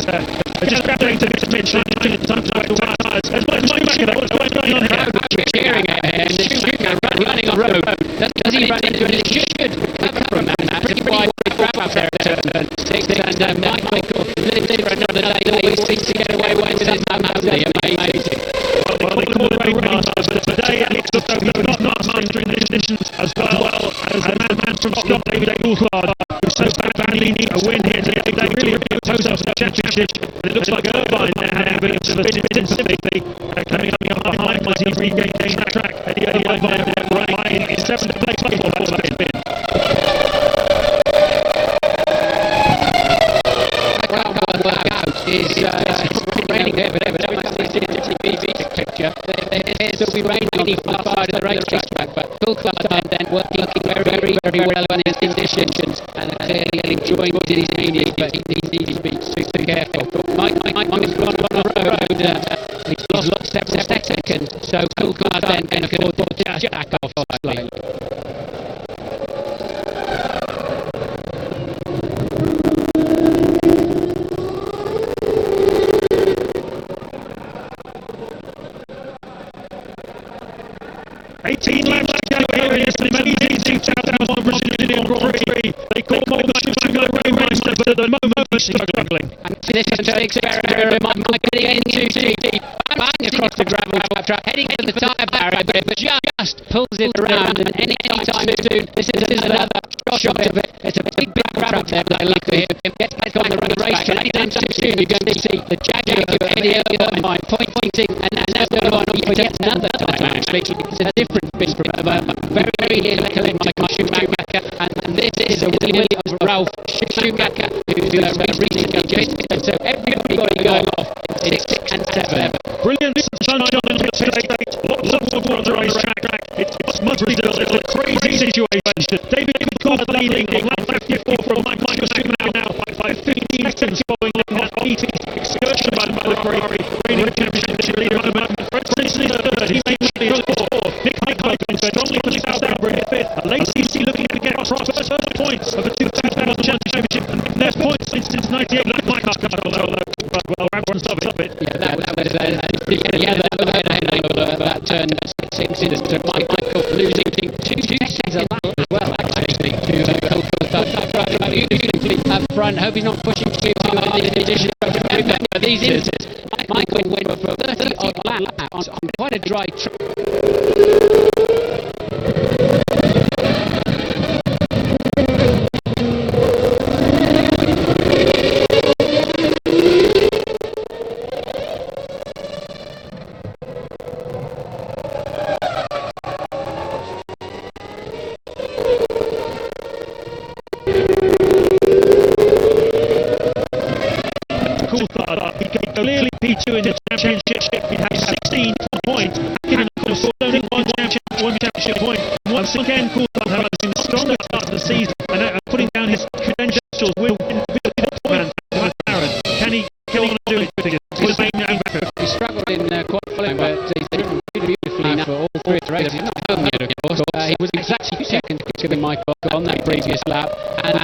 They're just gathering to the pitch and trying to time to wet tyres. As well as Schumacher, what's going on here? Cheering at him, and Schumacher running on the road. Does he run into anything? He should recover from that. Pretty wide grab up there at turn 6, and Michael lived for another day. Always seems to get away with it. Amazing. Well, they call it very fast, but today it looks as though he's not mastering the conditions as well as the man from Scotland, David Coulthard, who's so badly needs a win here today. They really impose themselves the championship, and it looks like Irvine now being a bit in sympathy, coming up behind as he regains the track. Irvine right in 7th place before that spin. Is raining here, but every time I see the TV picture, there's still be raining on the side of the racetrack. But Coulthard then working very well in his conditions and clearly enjoying what he's needed, but he needs to be super careful. Mike has gone on the road, he's lost several seconds, so Coulthard then can afford to just back off slightly. 18 laps to go here in this amazing 2001 Brazilian Grand Prix. They call Michael Schumacher Raymeister, but at the moment he's struggling. And this is an experiment. Michael getting too deep, bang across the gravel track, heading to the tyre barrier, but just pulls it around. And any time soon, this is another shot of it. It's a big grab there, but luckily him gets back on the racetrack. Anytime soon, you're going to see the Jaguar of Eddie Irvine pointing, and now go on for yet another time. Actually, it's a different bit from very nearly Michael Schumacher, and this is a William Ralf Schumacher who's recently pitted. So everybody going off in 6 and 7. Brilliant sunshine on the state. Lots of water on the racetrack. It's Brazil. It's a crazy situation. David Coulthard leading on lap 54 from Michael Schumacher now by 15 seconds, following that heated excursion by the Ferrari reigning championship leader at the moment. Frentzen is third. He may be fourth. Nick Heidfeld strongly pushes Albert in fifth. Lacey looking to get across first points of the 2000 championship. There's points since 98. Look, Michael well, Ramsden stop it. Yeah, that was that turn 6 into Michael losing 2 seconds a lap as well, actually, to Coulthard. Beautifully up front. Hope he's not pushing too hard in addition to these instances. Michael went for 30 odd laps on quite a dry track. 2 in the championship. He had 16 points. Hakkinen, of course, only one championship was exactly 2 seconds quicker than Michael on that previous lap, and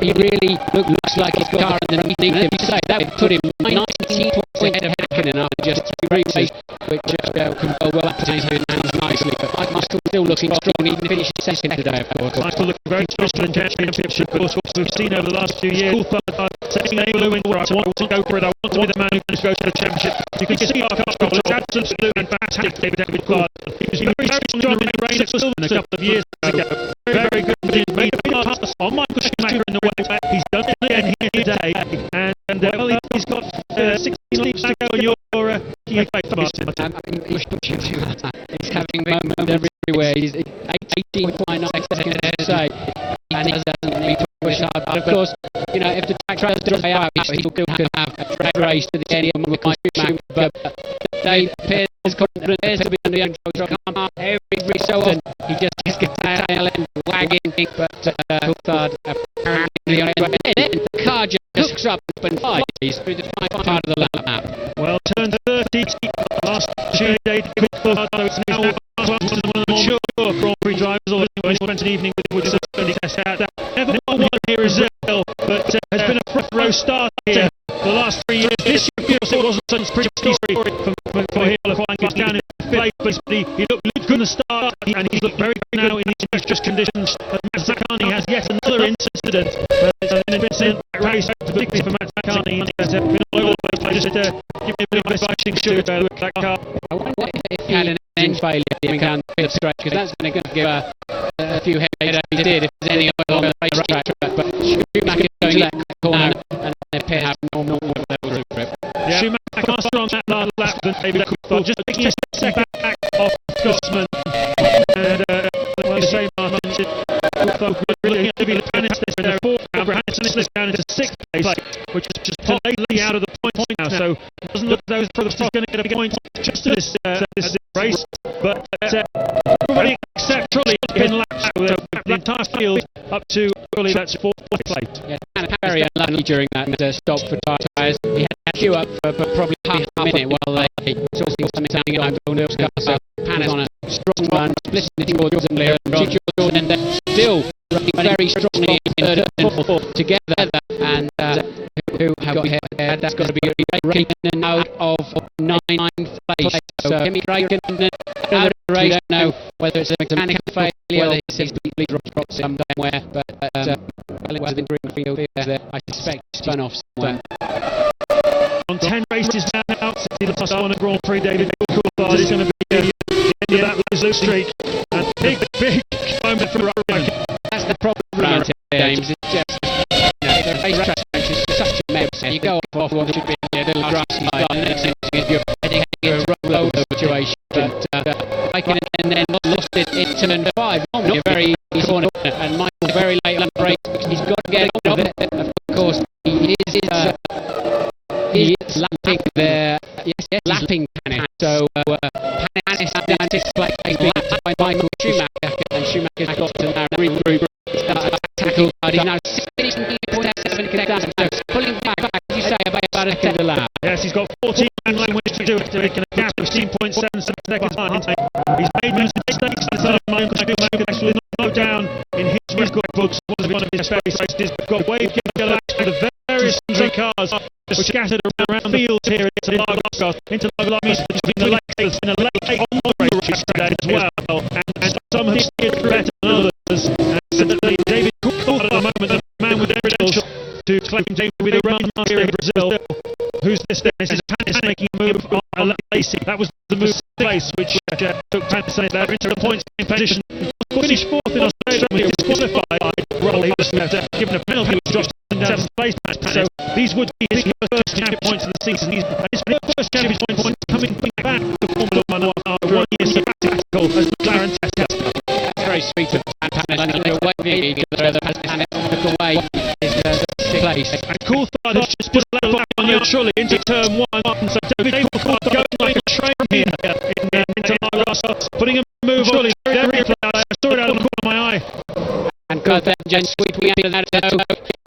he really looks like he's got car underneath him. That would put him 19 points ahead of Hakkinen after just 3 races, which can go well up to his hands nicely. But Michael still looking strong, even if he finishes second today, of course. Michael looking very special in championship, of course, what we've seen over the last few years. Saying they will win, I want to go for it, I want to be the man who goes to the championship. You can see our car was absolutely fantastic, David Clark. He was very strong in the race at Silverstone a couple of years ago. Very good, but he's made a pass on Michael Schumacher in the way. He's done it again here today, and well, he's got 16 laps to go on your key face, Martin. He's having moments everywhere. He's 18.9 seconds to say, and he hasn't been pushed hard. But of course, you know, if the track does dry out, he still could have a track race to the end of Michael Schumacher. But Dave appears confident, appears to be under control. Every so often, he just gets the tail end wagging. But Coulthard apparently on it. And then the car just hooks up and flies through the part of the lap. Well, turn 30 last Tuesday, Coulthard, so it's now one of the more mature Grand Prix drivers, although he spent an evening with would certainly test out that. Never won here in Brazil, but has been a front row start here the last 3 years. This year, of course, it wasn't such a pretty story for him. He was down in fifth place, but he looked good in the start, and he's looked very good now in these extra conditions. Matt Zaccani has yet another incident. It's an incident race, particularly for Matt Zaccani. He's been all over the place. Just give me a bit of advice, shoot that car. I wonder if he had an engine failure down the straight, because that's going to give a few headaches if he did, if there's any oil on the racetrack. But Schumacher going that corner, and they appear to have normal levels of grip. Yeah. Schumacher faster on that last lap than David Coulthard, just taking a step back off Scotsman. And like you say, Martin, Coulthard really Hannes there, fourth round, Hannes slipped down into sixth place, which is just lately out of the point now. So it doesn't look as though he's going to get a point just to this race. But everybody except Trulli has been lapped out the entire field up to Trulli, that's fourth place. Yeah, very unlucky during that stop for tyres. He had to queue up for probably half a minute while they sorted something out on Neil's car. So Hannes on a strong run, splitting towards Jordan, and then still running very strongly in third and fourth together. And who have got here? That's got to be Raikkonen out of ninth place. So Kimi Raikkonen out of the race. I don't know whether it's a mechanical failure, whether he's simply dropped somewhere. But well, it was in Greenfield there. I suspect he spun off somewhere. On 10 races now, since he last won a Grand Prix, David Coulthard is going to be the end of that loser streak. And big moment for Raikkonen. That's the problem around here, James. It's just, the racetrack is such a mess. You go off what should be a little grassy line, and then you're heading into a rollover situation. But Raikkonen then lost it in turn 5. Normally a very easy corner, and Michael very late on the race. He's got to get on with it. Of course, he is lapping there. Yes, lapping Hannes. So Hannes down 6th place, lapped by Michael Schumacher, and Schumacher's got to now regroup. Tackle, he's now 16.7 down, so pulling back, as you say, about a second a lap. Yes, he's got 14 laps to do it, making a gap of 16.7 seconds behind. He's made mistakes at the time. Michael Schumacher actually not down in his record books. One of his best races. He's got wave yellow for the various cars scattered around the field here into Lagos, between the lakes. There's been a lake on the race today as well, and some have steered better than others. Certainly David Coulthard at the moment, the man with the credentials to claim to be the run master in Brazil. Who's this then? This is Hannes making a move on Lacey. That was the move to place, which took Hannes there into the points in position. Finished fourth in Australia, he was disqualified. Well, he was given a penalty, which dropped him down to place. So these would be his first championship points of the season. His first championship points coming back to Formula 1 after 1 year sabbatical as McLaren test car. That's very sweet of Hannes. They're waving each other as Hannes took away his 6th place. And Coulthard has just put a lap on your Trulli into turn 1. So David Coulthard going like a train here into Lagos, putting a move on. I saw it out of the corner of my eye. And then sweeping out of that,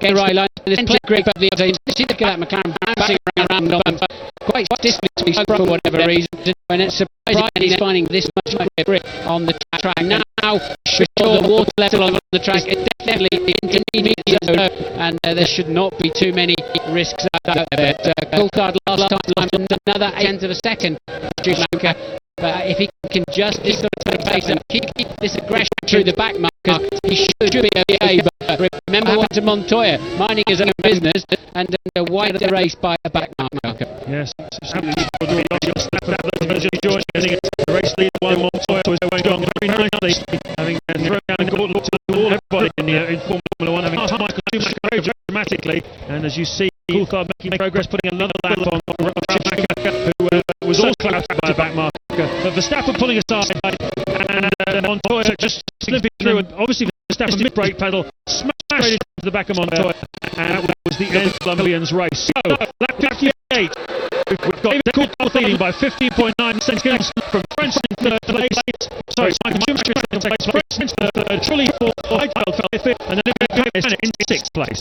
get right line there's plenty of grip of the other. See, look at that McLaren bouncing around on quite distantly for whatever reason. And it's surprising he's finding this much grip on the track. Now, for sure, the water level on the track is definitely the intermediate zone, and there should not be too many risks out there. Coulthard last time another 1/10 of a second. Schumacher. But if he can just this sort of pace and keep this aggression through the back markers, he should be okay. But remember what to Montoya, minding his own business and wide the race by a back marker. Yes, absolutely. The race leader, one Montoya was going strong very nicely, having thrown down the gauntlet to all everybody in Formula 1, having passed Michael Schumacher very dramatically. And as you see, Coulthard making progress, putting another lap on Schumacher, who was also clouted by a back marker. But Verstappen pulling aside, and Montoya just slipping through, and obviously Verstappen mid-brake pedal smashed into the back of Montoya, and that was the end of Colombian's race. So, lap 58, we've got David Coulthard leading by 15.9 seconds from French in third place. Sorry, Michael Schumacher in second place, French in third, Trulli fourth, Heidfeld fifth, and then Perez in sixth place.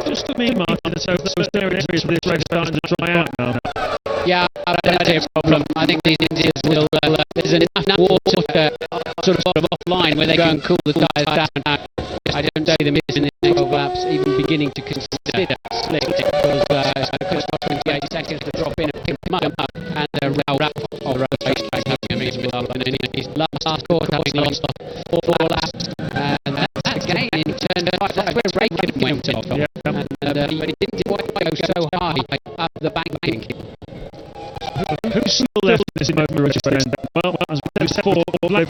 Just to me, Martin, so there it is with this race starting to dry out now. Yeah, I don't see a problem. I think these Indians will. There's enough water sort of offline where they go and cool the tyres down. I don't see them in the 12 laps even beginning to consider slick, because it cost 28 seconds to drop in and pick them up, and wrap of the racetrack having a reasonable up. And his last quarter having lost 4 laps, and that's again in turn 5. That's where Raikkonen went off. Yeah. But he didn't quite go so high up the bank. Who's still left in this moment race? Well, as we said before,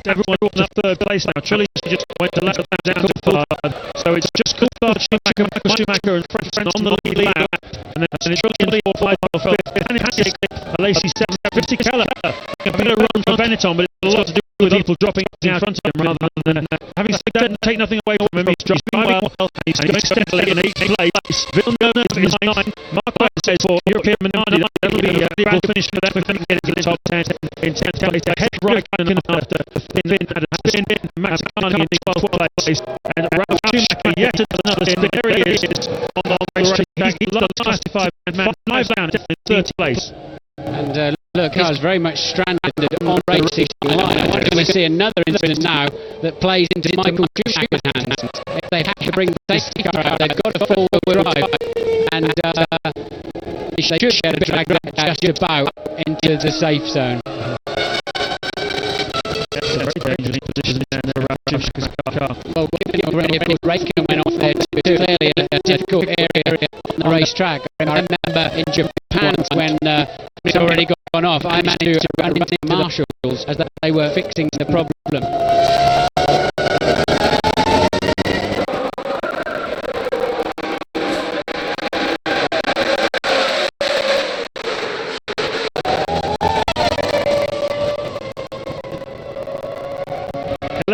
everyone up third place now. Trulli just went to left down to Coulthard. So it's just Coulthard, Schumacher, Michael Schumacher, and French on the lead lap. And then it's Trulli in 4th, Heidfeld, and Hasek, Lacey 7th, 50 Keller. A better run for Benetton, but it's a lot to do with people dropping out in front of him rather than having said that, take nothing away from him. He's driving well, and he's going steadily in 8th place. Villeneuve is 9. Mark Webber says for European Minardi, that'll be a big finish for them if they can get into the top 10 in 10th place. Ahead Raikkonen after Finn had a spin, Max Carney in 12th place, and Ralf Schumacher yet another spin. There he is on the racetrack. He lost the 55 man, 5 down in 30th place. And look, cars very much stranded on racing line. I wonder if we see another incident now that plays into Michael Schumacher's hands. If they have to bring the safety car out, they've got to forward drive, and they should drag that just about into the safe zone. That's a very dangerous position for Ralf Schumacher's car. Well, already, of course, Raikkonen went off there too. Clearly a difficult area on the racetrack. I remember in Japan when it's already gone off, I managed to run into the marshals as they were fixing the problem.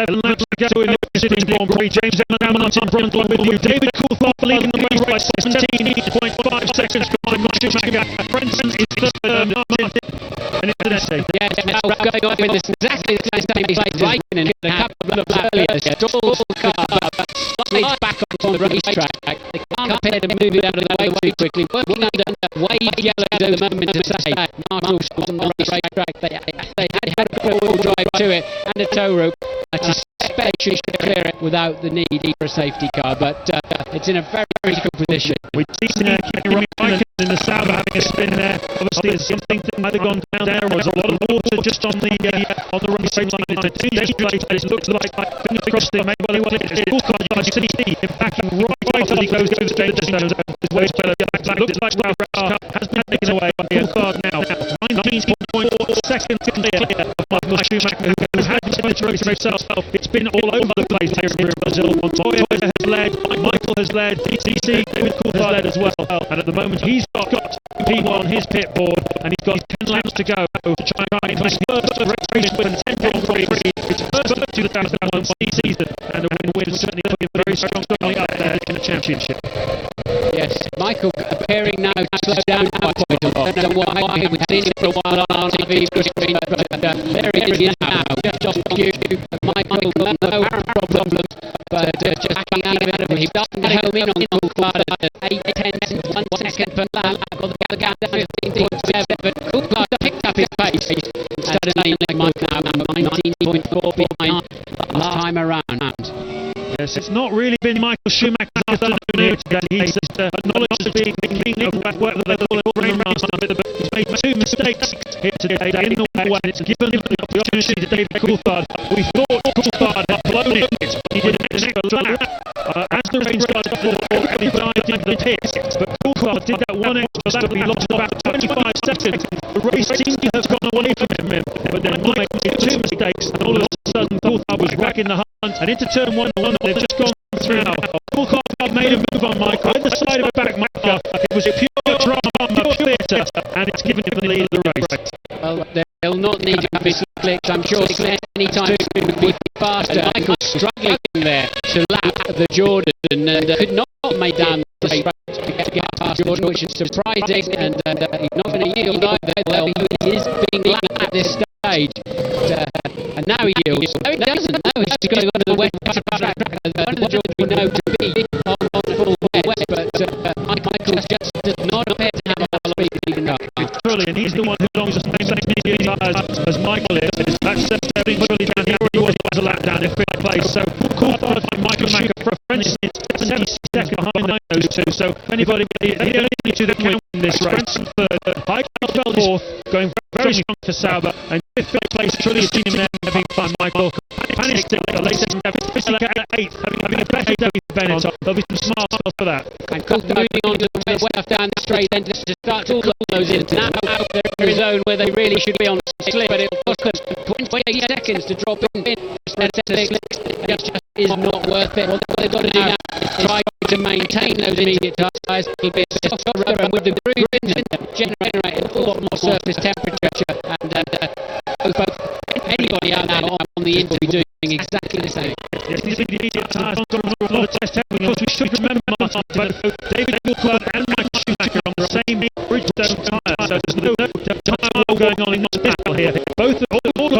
Laps to go in the Sydney Grand Prix. James Ellman, Martin Brundle with you. David Coulthard leading the race by 17.5 seconds behind Michael Schumacher. Frentzen is third, Martin. And it's yes, now going off with exactly the same pace as Raikkonen a couple of laps earlier. Stalls the car, slides back onto the racetrack. They can't appear to move it out of the way too quickly. Working under wave yellow at the moment to say marshals on the racetrack. They had a four-wheel drive to it and a tow rope. I suspect she should clear it without the need for a safety car, but it's in a very difficult position. We've seen Kimi Raikkonen in the Sauber having a spin there. Obviously, there's something that might have gone down there. There's a lot of water just on the racing line. It's a dangerous place, but it looks like fingers crossed it may well be. It's Coulthard, you can see him backing right as he goes through the danger zone. His way better back. It looks like Ralf car has been taken away by Coulthard now. 19.4 seconds clear of Michael Schumacher, who has had this race himself. It's been all over the place here in Brazil. Montoya has led, Michael has led, DCC, David Coulthard led as well. And at the moment he's got people on his pit board, and he's got 10 laps to go to try and make his first race win 10 Grand Prix. It's first 2001 season, and a win would certainly put him very strongly up there in the championship. Yes, Michael appearing now to slow down quite a lot. I don't know why, we've seen him for a while on TV screen, but there he is now, just off cue. Michael, no apparent problems, but just backing out of it. He's starting to home in on Coulthard at 8/10, 1 second per lap. Got the gap down to 15.7, but Coulthard picked up his pace and started laying Mike now 19.4 behind last time around. Yes, it's not really been Michael Schumacher's afternoon here today. He's acknowledged as being the king of that work that they call it Rainmaster, but he's made 2 mistakes here today in the way, and it's given the opportunity to David Coulthard. We thought Coulthard had blown it, he did an extra lap. As the rain started to fall, he dived into the pits, but Coulthard did that one extra lap, he lost about 25 seconds. The race seemed to have gone away from him, but then Mike made 2 mistakes, and all of a sudden Coulthard was back in the hunt, and into turn 1, they've just gone through now. Coulthard made a move on Michael, in the side of the back marker. It was pure drama, pure theatre, and it's given him the lead of the race. Well, they'll not need to have his clicks. I'm sure any time soon would be faster. Michael struggling there to lap the Jordan and could not make down the straight to get past Jordan, which is surprising, and he's not going to yield either. Well, he is being lapped at this stage. And now he yields. No, he doesn't. No, he's going to go to the wet track. One of the Jordans we know to be on full wet, but Michael just does not appear to have a speed leading up. Truly, and he's the one who belongs to the same medium tyres as Michael is. That's stepping fully down. He already was a lap down in 5th place. So Coulthard and Michael Schumacher for a French is 70 seconds behind those two. So anybody, he only needs to count in this race. Heidfeld fell 4th, going very strong for Sauber, and 5th place. Truly seen him there having fun. Michael Panis still at the latest, at 8th, having a better day for Benetton. There'll be some smiles for that. And Coulthard moving on to the west down the straight, then to start to close those in. Now out there in the zone where they really should be on slip, but it'll cost them 28 seconds to drop in. It just is not worth it. What they've got to do now is try to maintain those immediate tyres. It'll be a soft rubber, and with the groove in them, generate a lot more surface temperature, and both anybody out there on the ins will be doing exactly the same. Yes, these are the immediate tyres. Got a lot of test testing. Of course, we should remember, Martin, both David Coulthard and Michael Schumacher on the same Bridgestone tyre, so there's no tyre war going on in Moscow here. Both of all the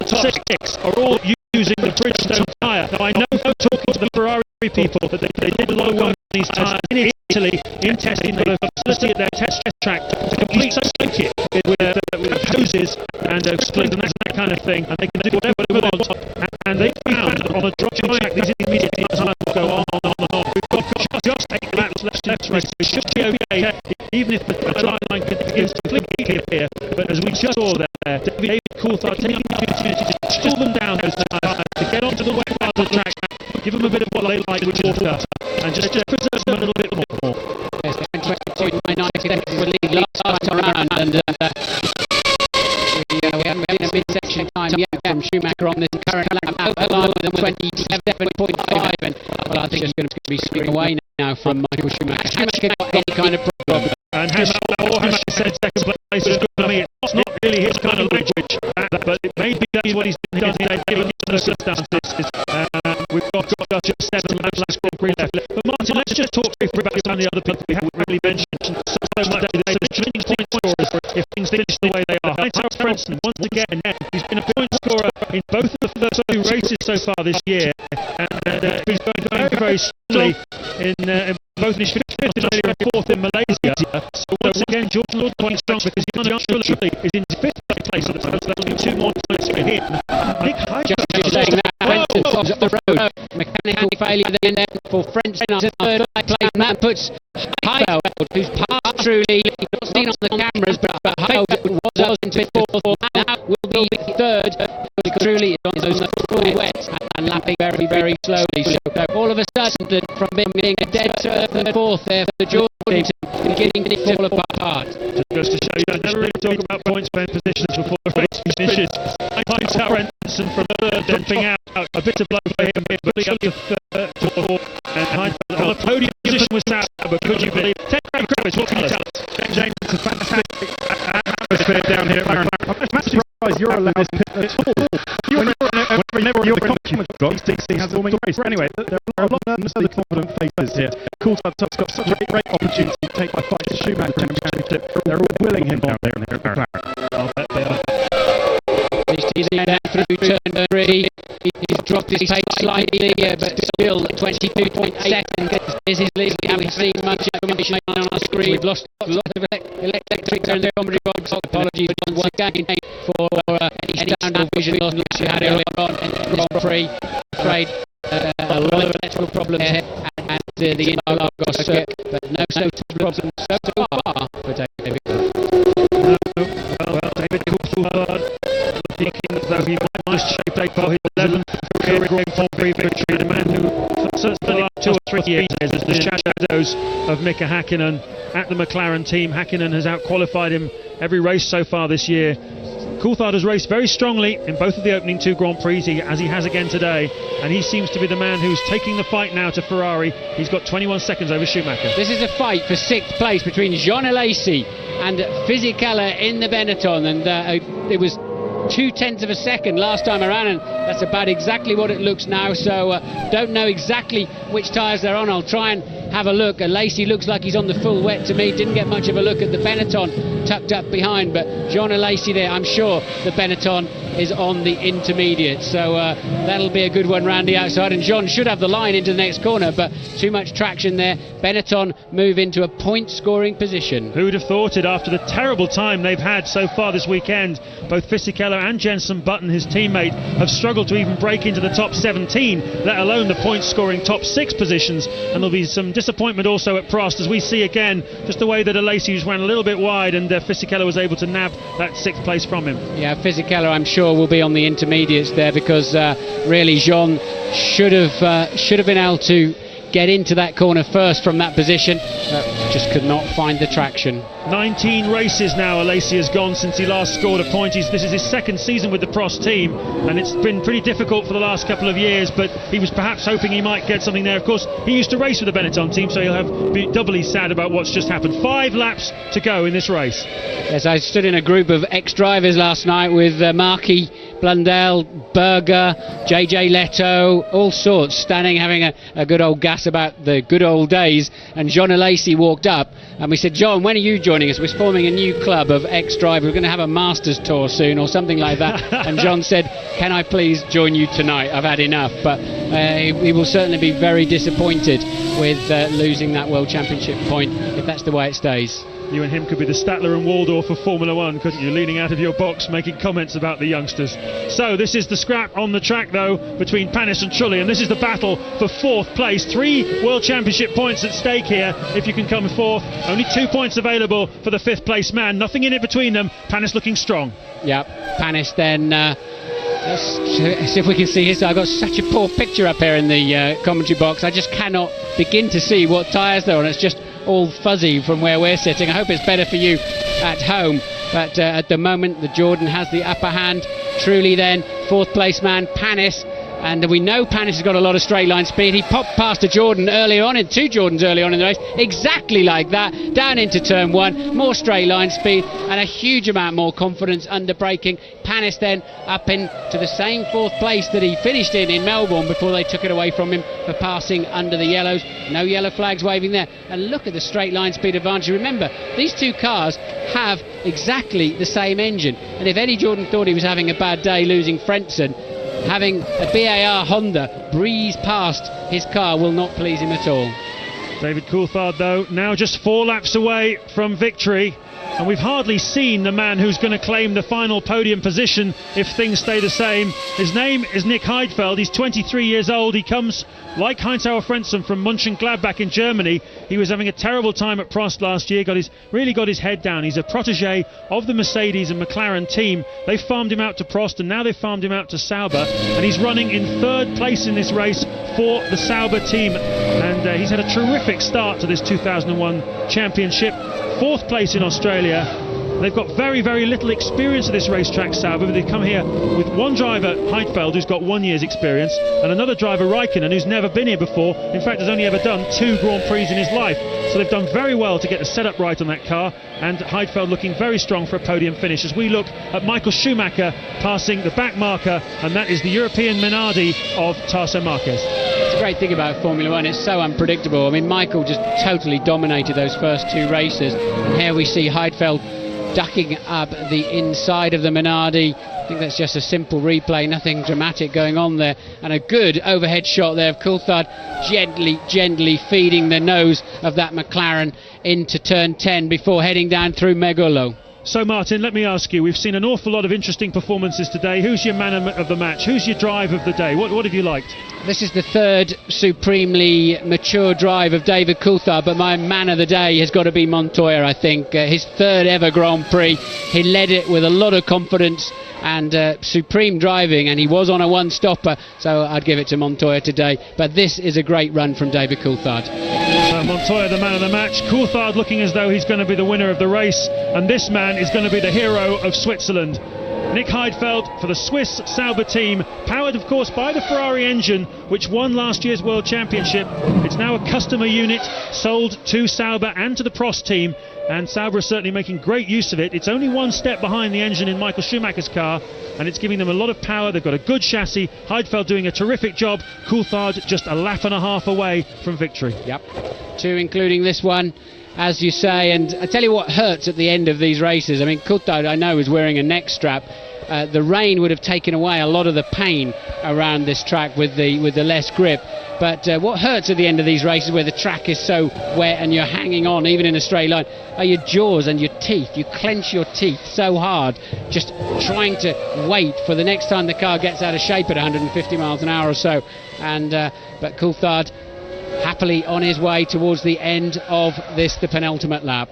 top 6 are all using the Bridgestone tyre. Now, I know from talking to the Ferrari people that they did a lot of work on these tyres in Italy in testing the facility at their test track to complete such a kit with hoses and splint and that kind of thing, and they can do whatever they want. And they found on a dropping track these immediate tyres will go on and on and on. We've got just 8 laps left race. We should be okay, even if the dry line begins to flick here. But as we just saw there, David Coulthard taking the opportunity to chill them down those tyres, to get onto the wet part of the track, give them a bit of what they like, which is water, and just preserve them a little bit more. Yes, 22.99 seconds for lead last time around, and we haven't seen a midsection time yet from Schumacher on this current lap, lower than 27.5, and well, I think he's going to be screwing away now from Michael Schumacher. Schumacher got any kind of problem. And Schumacher said second place is good. I mean, it's not really his kind of language, but it may be that's what he's done today, given the circumstances. We've got just 7 laps Grand Prix left. But Martin, let's just talk briefly about some of the other people we haven't really mentioned so much today. The turning point scorers, if things finish the way they are. Heinz Frentzen, once again, he's been a point scorer in both of the first 2 races so far this year, and he's going very, very slowly in both his 5th in Australia and 4th in Malaysia. So once again, George Lord quite strong because Jonas Ullrich is in 5th place at the moment, so that'll be 2 more points for him. Nick Just saying that, Frentzen tops the road. Mechanical failure then for Frentzen on 3rd place, and that puts Heidfeld, who's passed through lead, not seen on the cameras, but Heidfeld was into 4th, now will be 3rd, because truly is on those full wet and lapping very, very slowly. So all of a sudden, from being a dead 3rd and 4th there for the Jordan team, beginning to fall apart. Just goes to show you, I never really talk about points playing positions before the race finishes. Heinz Frentzen from 3rd, then being out a bit of blow for him, building up to 3rd, 4th, and Heidfeld on a podium position with Sauber, but could you believe? Ted Kravitz, what can you tell us? James, it's a fantastic atmosphere down here at McLaren. I'm surprised you're allowed to pit at all. When you're whenever you're in the comment box, DC has a race. But anyway, there are a lot of other confident faces here. Coulthard's got such a great opportunity to take my fight to Schumacher Championship. They're all willing him down there in the McLaren. I'll bet they are. He's down through turn 3. He's dropped his pace slightly, but still 22.8 seconds. This is Lee. We haven't seen much information on our screen. We've lost a lot of electric in the commentary box. Apologies once again for any sound or vision loss we had earlier on in the Grand Prix. Afraid a lot of electrical problems here at the Interlagos circuit, but no problems so far for David. Well, David Coulthard looking as though he might just shape for his 11th career Grand Prix victory. The man who, certainly the last 2 or 3 years, is the shadows of Mika Häkkinen at the McLaren team. Häkkinen has out-qualified him every race so far this year. Coulthard has raced very strongly in both of the opening 2 Grand Prix, as he has again today, and he seems to be the man who's taking the fight now to Ferrari. He's got 21 seconds over Schumacher. This is a fight for 6th place between Jean Alesi and Fisichella in the Benetton, and it was 0.2 of a second last time around, and that's about exactly what it looks now. So don't know exactly which tyres they're on. I'll try and have a look. Alesi looks like he's on the full wet to me. Didn't get much of a look at the Benetton tucked up behind, but Jean Alesi there, I'm sure the Benetton is on the intermediate, so that'll be a good one round the outside, and Jean should have the line into the next corner, but too much traction there. Benetton move into a point scoring position. Who would have thought it after the terrible time they've had so far this weekend? Both Fisichella and Jenson Button, his teammate, have struggled to even break into the top 17, let alone the point scoring top 6 positions, and there'll be some disappointment also at Prost, as we see again just the way that Alesi just ran a little bit wide, and Fisichella was able to nab that 6th place from him. Yeah, Fisichella I'm sure will be on the intermediates there, because really Jean should have been able to get into that corner first from that position, but just could not find the traction. 19 races now Alesi has gone since he last scored a point. This is his 2nd season with the Prost team, and it's been pretty difficult for the last couple of years, but he was perhaps hoping he might get something there. Of course, he used to race with the Benetton team, so he'll be doubly sad about what's just happened. 5 laps to go in this race. Yes, I stood in a group of ex-drivers last night with Markey, Blundell, Berger, JJ Leto, all sorts, standing having a good old gas about the good old days, and John Alesi walked up and we said, John, when are you joining us? We're forming a new club of ex-drivers, we're going to have a Masters tour soon or something like that. And John said, can I please join you tonight? I've had enough. But he will certainly be very disappointed with losing that World Championship point if that's the way it stays. You and him could be the Statler and Waldorf of Formula One, couldn't you? Leaning out of your box, making comments about the youngsters. So this is the scrap on the track, though, between Panis and Trulli, and this is the battle for 4th place. 3 World Championship points at stake here if you can come 4th. Only 2 points available for the 5th place man. Nothing in it between them. Panis looking strong. Yeah, Panis then... let's see if we can see his. I've got such a poor picture up here in the commentary box. I just cannot begin to see what tyres they're on. It's just all fuzzy from where we're sitting. I hope it's better for you at home, but at the moment the Jordan has the upper hand. Trulli then 4th place man Panis, and we know Panis has got a lot of straight line speed. He popped past a Jordan earlier on, 2 Jordans early on in the race, exactly like that, down into turn 1, more straight line speed and a huge amount more confidence under braking. Panis then up into the same 4th place that he finished in Melbourne before they took it away from him for passing under the yellows. No yellow flags waving there, and look at the straight line speed advantage. Remember, these 2 cars have exactly the same engine, and if Eddie Jordan thought he was having a bad day losing Frentzen, having a BAR Honda breeze past his car will not please him at all. David Coulthard, though, now just 4 laps away from victory, and we've hardly seen the man who's going to claim the final podium position if things stay the same. His name is Nick Heidfeld. He's 23 years old. He comes, like Heinz-Harald Frentzen, from Mönchengladbach in Germany. He was having a terrible time at Prost last year, really got his head down. He's a protege of the Mercedes and McLaren team. They farmed him out to Prost, and now they've farmed him out to Sauber, and he's running in 3rd place in this race for the Sauber team, and he's had a terrific start to this 2001 championship. 4th place in Australia, They've got very, very little experience at this racetrack, Sauber. They've come here with one driver, Heidfeld, who's got 1 year's experience, and another driver, Raikkonen, who's never been here before. In fact, has only ever done 2 Grand Prix in his life. So they've done very well to get the setup right on that car, and Heidfeld looking very strong for a podium finish as we look at Michael Schumacher passing the back marker, and that is the European Minardi of Tarso Marquez. It's a great thing about Formula One, it's so unpredictable. I mean, Michael just totally dominated those first 2 races, and here we see Heidfeld ducking up the inside of the Minardi. I think that's just a simple replay, nothing dramatic going on there, and a good overhead shot there of Coulthard gently feeding the nose of that McLaren into turn 10 before heading down through Megolo. So Martin, let me ask you, we've seen an awful lot of interesting performances today. Who's your man of the match? Who's your drive of the day? What have you liked? This is the third supremely mature drive of David Coulthard, but my man of the day has got to be Montoya, I think. His third ever Grand Prix. He led it with a lot of confidence and supreme driving, and he was on a one-stopper, so I'd give it to Montoya today. But this is a great run from David Coulthard. So Montoya, the man of the match. Coulthard looking as though he's going to be the winner of the race, and this man is going to be the hero of Switzerland. Nick Heidfeld for the Swiss Sauber team, powered of course by the Ferrari engine which won last year's World Championship. It's now a customer unit sold to Sauber and to the Prost team, and Sauber is certainly making great use of it. It's only 1 step behind the engine in Michael Schumacher's car, and it's giving them a lot of power. They've got a good chassis. Heidfeld doing a terrific job. Coulthard just a lap and a half away from victory. Yep, 2 including this one, as you say, and I tell you what hurts at the end of these races. I mean, Coulthard, I know, is wearing a neck strap. The rain would have taken away a lot of the pain around this track with the less grip. But what hurts at the end of these races, where the track is so wet and you're hanging on even in a straight line, are your jaws and your teeth. You clench your teeth so hard just trying to wait for the next time the car gets out of shape at 150 miles an hour or so. And but Coulthard happily on his way towards the end of the penultimate lap.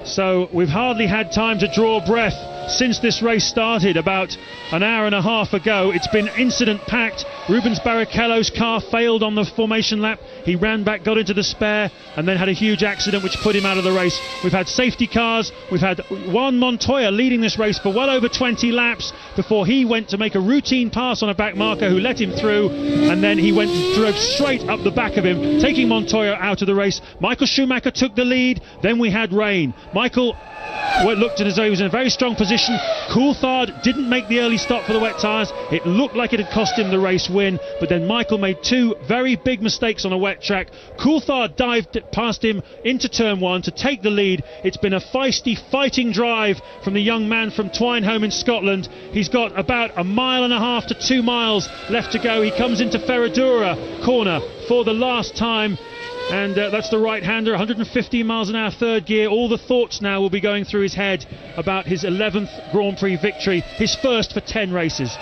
So we've hardly had time to draw breath since this race started about an hour and a half ago. It's been incident packed. Rubens Barrichello's car failed on the formation lap. He ran back, got into the spare, and then had a huge accident which put him out of the race. We've had safety cars. We've had Juan Montoya leading this race for well over 20 laps before he went to make a routine pass on a back marker who let him through, and then he went and drove straight up the back of him, taking Montoya out of the race. Michael Schumacher took the lead. Then we had rain. Michael looked as though he was in a very strong position. Coulthard didn't make the early stop for the wet tyres. It looked like it had cost him the race win, but then Michael made 2 very big mistakes on a wet track. Coulthard dived past him into turn 1 to take the lead. It's been a feisty, fighting drive from the young man from Twineholme in Scotland. He's got about 1.5 miles to 2 miles left to go. He comes into Ferradura corner for the last time. And that's the right-hander, 115 miles an hour, third gear. All the thoughts now will be going through his head about his 11th Grand Prix victory, his first for 10 races.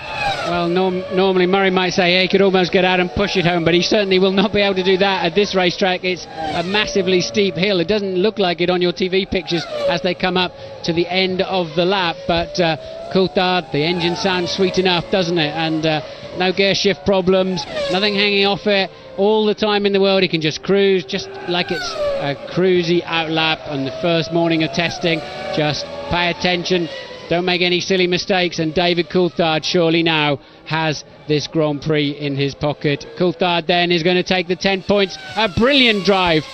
Well, normally Murray might say he could almost get out and push it home, but he certainly will not be able to do that at this racetrack. It's a massively steep hill. It doesn't look like it on your TV pictures as they come up to the end of the lap, but Coulthard, the engine sounds sweet enough, doesn't it? And no gear shift problems, nothing hanging off it. All the time in the world, he can just cruise, just like it's a cruisy outlap on the first morning of testing. Just pay attention, don't make any silly mistakes, and David Coulthard surely now has this Grand Prix in his pocket. Coulthard then is going to take the 10 points. A brilliant drive.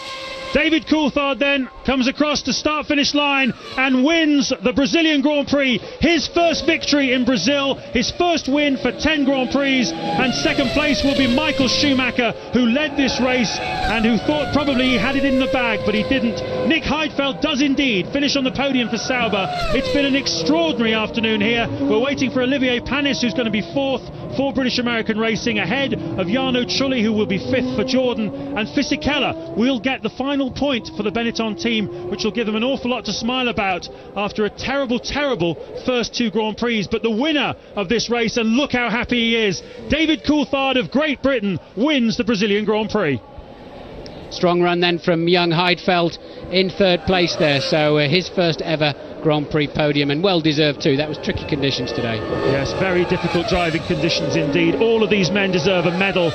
David Coulthard then comes across the start-finish line and wins the Brazilian Grand Prix. His first victory in Brazil, his first win for 10 Grand Prix, and second place will be Michael Schumacher, who led this race and who thought probably he had it in the bag, but he didn't. Nick Heidfeld does indeed finish on the podium for Sauber. It's been an extraordinary afternoon here. We're waiting for Olivier Panis, who's going to be 4th for British American Racing, ahead of Jarno Trulli, who will be 5th for Jordan, and Fisichella will get the final point for the Benetton team, which will give them an awful lot to smile about after a terrible first 2 Grand Prix. But the winner of this race, and look how happy he is, David Coulthard of Great Britain wins the Brazilian Grand Prix. Strong run then from young Heidfeld in 3rd place there, so his first ever Grand Prix podium, and well deserved too. That was tricky conditions today. Yes, very difficult driving conditions indeed. All of these men deserve a medal.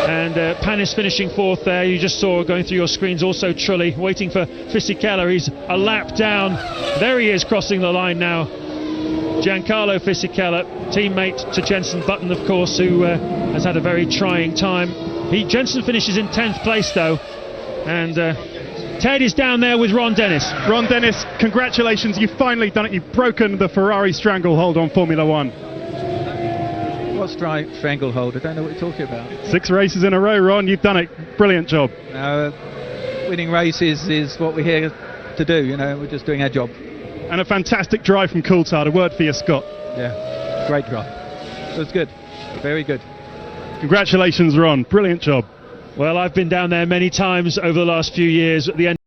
And Panis finishing fourth there. You just saw going through your screens also Trulli waiting for Fisichella. He's a lap down. There he is crossing the line now. Giancarlo Fisichella, teammate to Jenson Button, of course, who has had a very trying time. Jenson finishes in 10th place though, and Ted is down there with Ron Dennis. Ron Dennis, congratulations, you've finally done it. You've broken the Ferrari stranglehold on Formula One. What stranglehold? I don't know what you're talking about. 6 races in a row, Ron, you've done it. Brilliant job. Winning races is what we're here to do, you know, we're just doing our job. And a fantastic drive from Coulthard. A word for you, Scott. Yeah, great drive. It was good, very good. Congratulations, Ron. Brilliant job. Well, I've been down there many times over the last few years at the end.